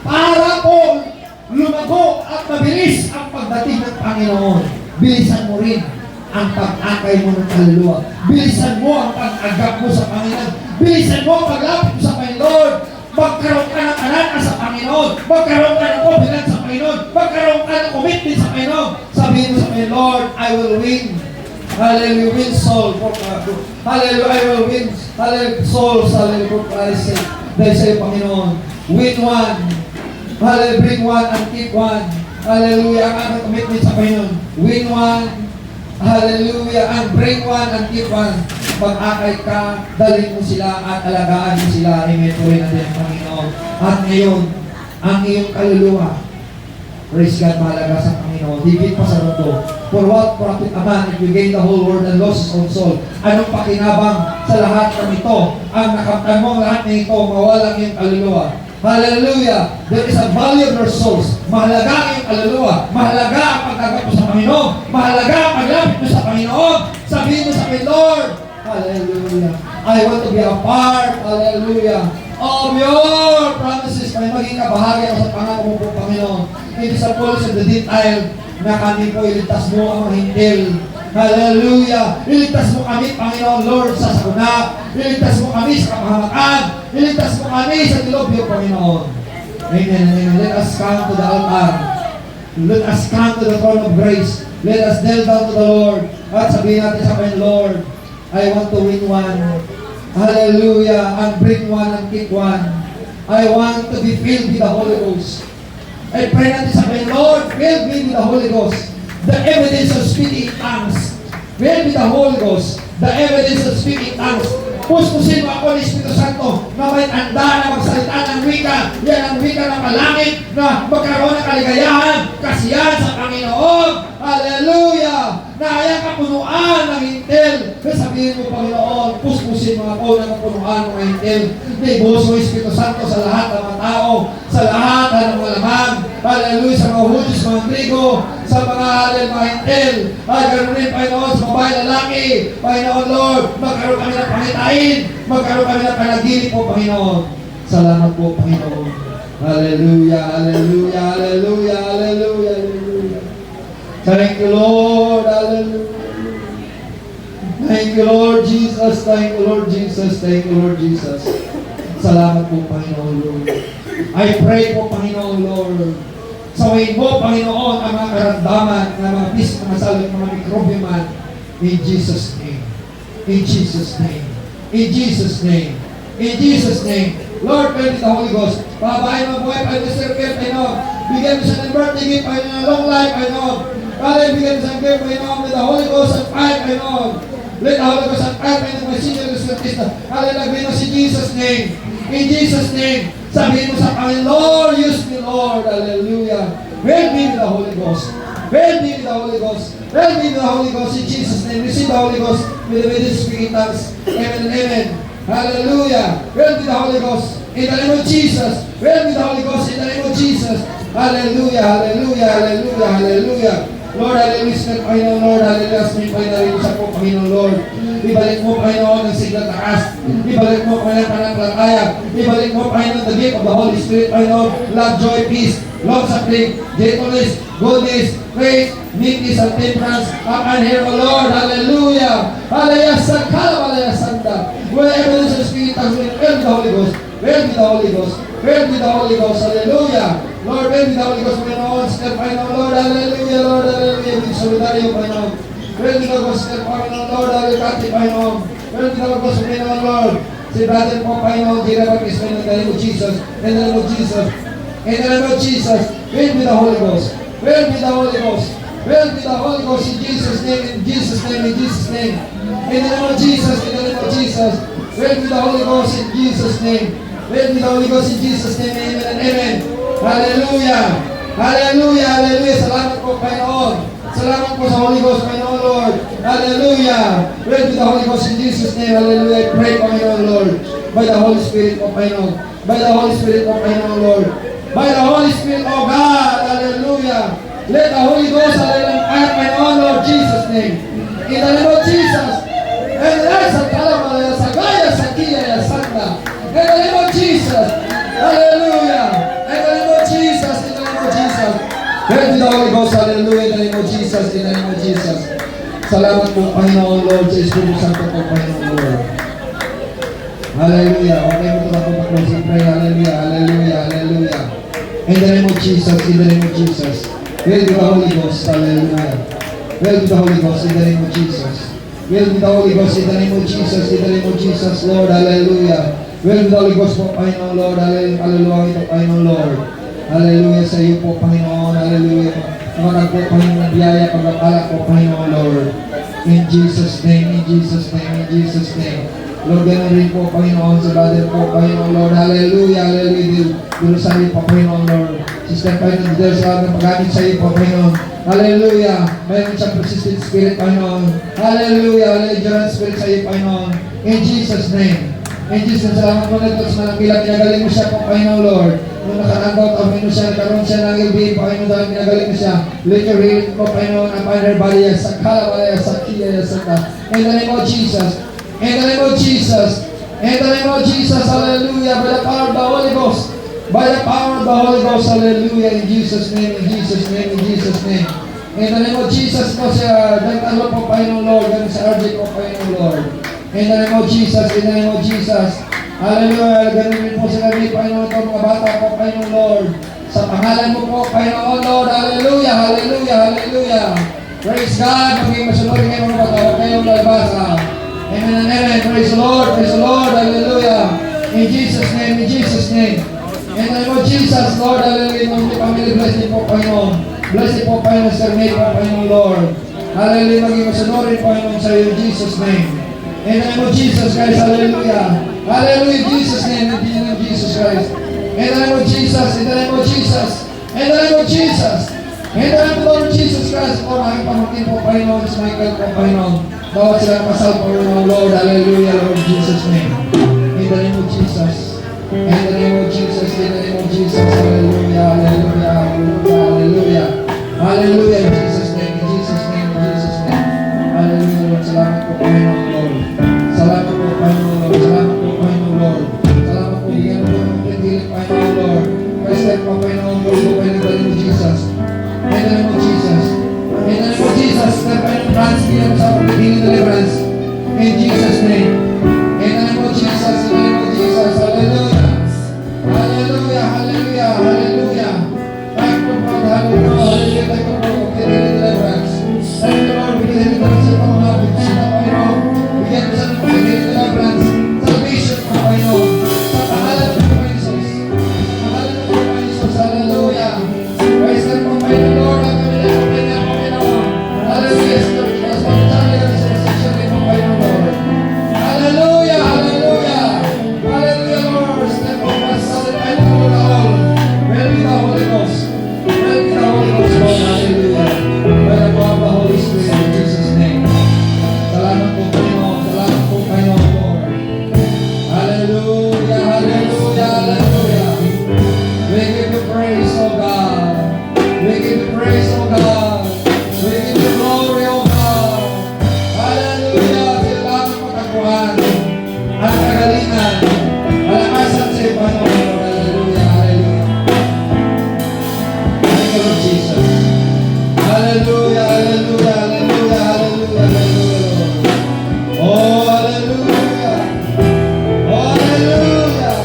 Para po lumago at mabilis ang pagdating ng Panginoon. Bilisan mo rin ang pag-akay mo ng kaluluwa. Bilisan mo ang pag-agap mo sa Panginoon. Bilisan mo ang paglapit mo sa Panginoon. Magkaroon ka ng alaka sa Panginoon. Magkaroon ka ng confidence sa Panginoon. Magkaroon ka ng commitment sa Panginoon. Sabihin mo sa Panginoon, Lord, I will win. Hallelujah, win soul for God. Hallelujah, I will win. Hallelujah, souls. Hallelujah, for Christ's sake. Dahil sa'yo, Panginoon, win one. Hallelujah, bring one and keep one. Hallelujah, ang aking commitment sa Panginoon. Win one. Hallelujah, and bring one and keep one. Pag-akay ka, dalhin mo sila at alagaan mo sila. Amen po rin natin ang Panginoon. At ngayon, ang iyong kaluluwa, praise God, mahalaga sa Panginoon. Higit pa sa mundo. For what profit a man if you gain the whole world and lose his own soul? Anong pakinabang sa lahat ng ito? Ang nakamtan mo lahat ng ito, mawalang iyong kaluluwa. Hallelujah! There is a value of your souls. Mahalaga ang iyong kaluluwa. Mahalaga ang pagkagap mo sa Panginoon. Mahalaga ang paglapit mo sa Panginoon. Sabihin mo sa Panginoon, Lord, hallelujah, I want to be a part, hallelujah, of your promises. May maging kabahagi ako sa pangako mo po, Panginoon. It is a policy of the Gentile na kami po iligtas mo ang hintil. Hallelujah! Iligtas mo kami, Panginoon Lord, sa sakuna. Iligtas mo kami sa kapahamakan. Iligtas mo kami sa dilobyo, Panginoon. Amen. Amen. Let us come to the altar. Let us come to the throne of grace. Let us kneel down to the Lord. At sabihin natin sa Panginoon, Lord, I want to win one. Hallelujah. And bring one and keep one. I want to be filled with the Holy Ghost. I pray natin sa Panginoon, Lord, fill me with the Holy Ghost. The evidence of speaking tongues. Fill me the Holy Ghost. The evidence of speaking tongues. Puspusin mo ako ng Espiritu Santo na may tanda na magsalita ng wika. Yan ang wika ng malangit na magkaroon ng kaligayahan, kasiyahan sa Panginoon. Hallelujah! Na ayang kapunuan ng hintil. Sabihin mo, Panginoon, puspusin mo ako ng kapunuan ng hintil. Ibuhos mo Espiritu Santo sa lahat ng mga tao, sa lahat ng mga lamang. Hallelujah! Sa mga Hudyo, sa mga Grigo, sa mga hintil. Ay, ganoon rin, Panginoon, sa babae lalaki. Panginoon, Lord, magkaroon kami ng pangitain. Magkaroon kami ng panaginip po, Panginoon. Salamat po, Panginoon. Hallelujah, hallelujah, hallelujah, hallelujah, hallelujah. Thank you, Lord. Hallelujah. Thank you, Lord Jesus. Thank you, Lord Jesus. Thank you, Lord Jesus. Salamat po, Panginoon, Lord. I pray po, Panginoon, Lord. Sawayin mo, Panginoon, ang mga karamdaman, ang mga bis, mga salot, mga mikrobyo man. In Jesus' name. In Jesus' name. In Jesus' name. In Jesus' name. Lord, pray with the Holy Ghost. Pababayin mo buhay, Panginoon, Mr. Pierre, Panginoon. Bigyan mo siya ng birthday gift, Panginoon, long life, Panginoon. Father, bigyan mo siya ng gift, Panginoon, with the Holy Ghost and fire, Panginoon. Let the Holy Ghost and fire, Panginoon, my senior Christian. Hallelujah, mo si Jesus' name. In Jesus' name. Sabihin mo sa Panginoon, Lord, use me, Lord. Hallelujah. Fill me with the Holy Ghost. Fill me with the Holy Ghost. Fill me with the Holy Ghost in Jesus' name. Receive the Holy Ghost with the way speaking tongues. Amen and amen. Hallelujah. Fill me with the Holy Ghost in the name of Jesus. Fill me with the Holy Ghost in the name of Jesus. Hallelujah. Hallelujah. Hallelujah. Hallelujah. Lord, hallelujah, step, Panginoon, Lord, hallelujah, step, Panginoon, sa po, Panginoon, Lord. Ibalik mo, Panginoon, ang sigla taas. Ibalik mo, Panginoon, pananampalataya. Ibalik mo, Panginoon, the gift of the Holy Spirit, Panginoon, love, joy, peace, long-suffering, gentleness, goodness, faith, meekness, and temperance. Upon here, O Lord, hallelujah. Hallelujah, sakala, hallelujah, santa. Wherever there's a spirit, fill with the Holy Ghost. Fill with the Holy Ghost. Fill with the Holy Ghost. Hallelujah. Lord, fill with the Holy Ghost, Panginoon. Step, Panginoon, Lord, hallelujah, Lord, hallelujah. With solidaryo, Panginoon. Fill with the Ghost, step, Panginoon, Lord, hallelujah, Panginoon. Fill with the Ghost, Panginoon, Lord. Si brother po, Panginoon, J.R. Baptist, in the name of Jesus. In the name of Jesus. In the name of Jesus. Fill with the Holy Ghost. Fill with the Holy Ghost. Fill with the Holy Ghost in Jesus' name, in Jesus' name, in Jesus' name. In the name of Jesus, in the name of Jesus. Fill with the Holy Ghost in Jesus' name. Fill with the Holy Ghost in Jesus' name, amen and amen. Hallelujah. Hallelujah, hallelujah. Salamat po, Panginoon. Salamat po sa Holy Ghost, Panginoon, Lord. Hallelujah. Fill with the Holy Ghost in Jesus' name. Hallelujah. I pray, Panginoon, Lord. By the Holy Spirit of Panginoon. By the Holy Spirit of Panginoon, Lord. By the Holy Spirit of God. Hallelujah. Let the Holy Ghost, hallelujah, Panginoon, Lord, Jesus' name. In the name of Jesus. And that's a kalamaya, sa gaya, sa kiya, santa. In the name of Jesus. Hallelujah. In the name of Jesus. In the name of Jesus. Praise the Holy Ghost. Hallelujah. In the name of Jesus. In the name of Jesus. Salamat po, Panginoon, Lord, sa Espiritu Santo po, Panginoon, Lord. Hallelujah. Okay mo ito na po pa-closing prayer. Hallelujah. Hallelujah. Hallelujah. In the name of Jesus. In the name of Jesus. Praise the Holy Ghost. Hallelujah. Praise the Holy Ghost. In the name of Jesus. Praise the Holy Ghost. In the name of Jesus. In the name of Jesus, Lord. Hallelujah. Praise the Holy Ghost po, Panginoon, Lord. Hallelujah. Hallelujah ito, Panginoon, Lord. Hallelujah sa iyo po, Panginoon. Hallelujah. Namatag po, Panginoon, biyaya, pagpapala po, Panginoon, Lord. In Jesus' name, in Jesus' name, in Jesus' name. Lord, ganoon rin po, Panginoon, sa brother po, Panginoon, Lord. Hallelujah, hallelujah. Dilo sa iyo po, Panginoon, Lord. Sister, Panginoon, Diyos, sa pag-gamit sa iyo po, Panginoon. Hallelujah. Mayroon siyang persistent spirit, Panginoon. Hallelujah, hallelujah, spirit sa iyo, Panginoon. In Jesus' name. In Jesus, salamat mo na ito sa malang bilang. Pinagaling mo siya po, Panginoon, Lord. Nung nakaranggaw, Panginoon siya, nagkaroon siya ng LB, Panginoon, dahil pinagaling mo siya. Let your healing po, Panginoon, upon her body, sa kalawaya, sa kiya, sa ka. In the name of Jesus. In the name of Jesus. In the name of Jesus. Hallelujah. By the power of the Holy Ghost. By the power of the Holy Ghost. Hallelujah. In Jesus' name. In Jesus' name. In Jesus' name. In the name of Jesus po siya. Dagtalo po, Panginoon, Lord. Ganun sa RJ po, Panginoon, Lord. In the name of Jesus. In the name of Jesus. Hallelujah. Ganun rin po sila rin, Panginoon, ito mga bata po, Panginoon, Lord. Sa pangalan mo po, Panginoon, Lord. Hallelujah. Hallelujah. Hallelujah. Praise God. Maging masunod kayo mga bata. Huwag kayong lalabasa. Amen and amen. Praise the Lord. Praise the Lord. Hallelujah. In Jesus' name. In Jesus' name. In the name of Jesus, Lord. Hallelujah. Maging family, bless niyo po, Panginoon. Bless niyo po, Panginoon, Sir May po, Panginoon, Lord. Hallelujah. Maging masunurin, Panginoon, sa iyo. In Jesus' name. In the name of Jesus Christ. Hallelujah. Hallelujah. In Jesus' name. In the name of Jesus Christ. In the name of Jesus. In the name of Jesus. In the name of Jesus. In the name of Lord Jesus Christ. O, making pamangkin po, Panginoon, sa Michael po, Panginoon. Bawat sila pasal po ng Lord. Hallelujah, Lord Jesus' name. In the name of Jesus. In the name of Jesus. In the name of Jesus. Hallelujah. Hallelujah. Hallelujah. Hallelujah. Hallelujah. In Jesus' name. In Jesus' name. In Jesus' name. Hallelujah, Lord. Salamat po, Panginoon, Lord. Salamat po, Panginoon, Lord. Salamat po, Panginoon, Lord. Salamat po. Bigyan po ng pindilit, Panginoon, Lord. Christ po, Panginoon, Lord. Po, Panginoon, Panginoon, Jesus. In the name of Jesus. In the name of Jesus, step by the branch, bigyan mo sa pagpiging deliverance. In Jesus' name. In the name of Jesus, in the name of Jesus. Hallelujah. Hallelujah, hallelujah, hallelujah. Lord Jesus. Hallelujah, hallelujah, hallelujah, hallelujah, hallelujah. Oh, hallelujah. Oh, hallelujah.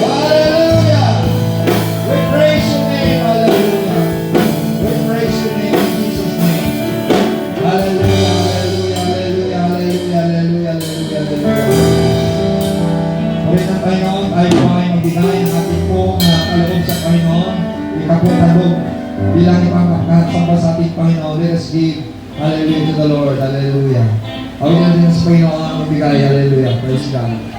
Hallelujah. We praise your name, hallelujah. We praise your name in Jesus' name. Hallelujah, hallelujah, hallelujah, hallelujah, hallelujah, hallelujah, hallelujah. Ulit ng Panginoon, tayo po ay magbigay ng ating pong kaloob sa Panginoon. Ikapuntalog bilang ipangkakat sa ating Panginoon. Let us give hallelujah to the Lord. Hallelujah. Awin natin sa Panginoon ang magbigay. Hallelujah. Praise God.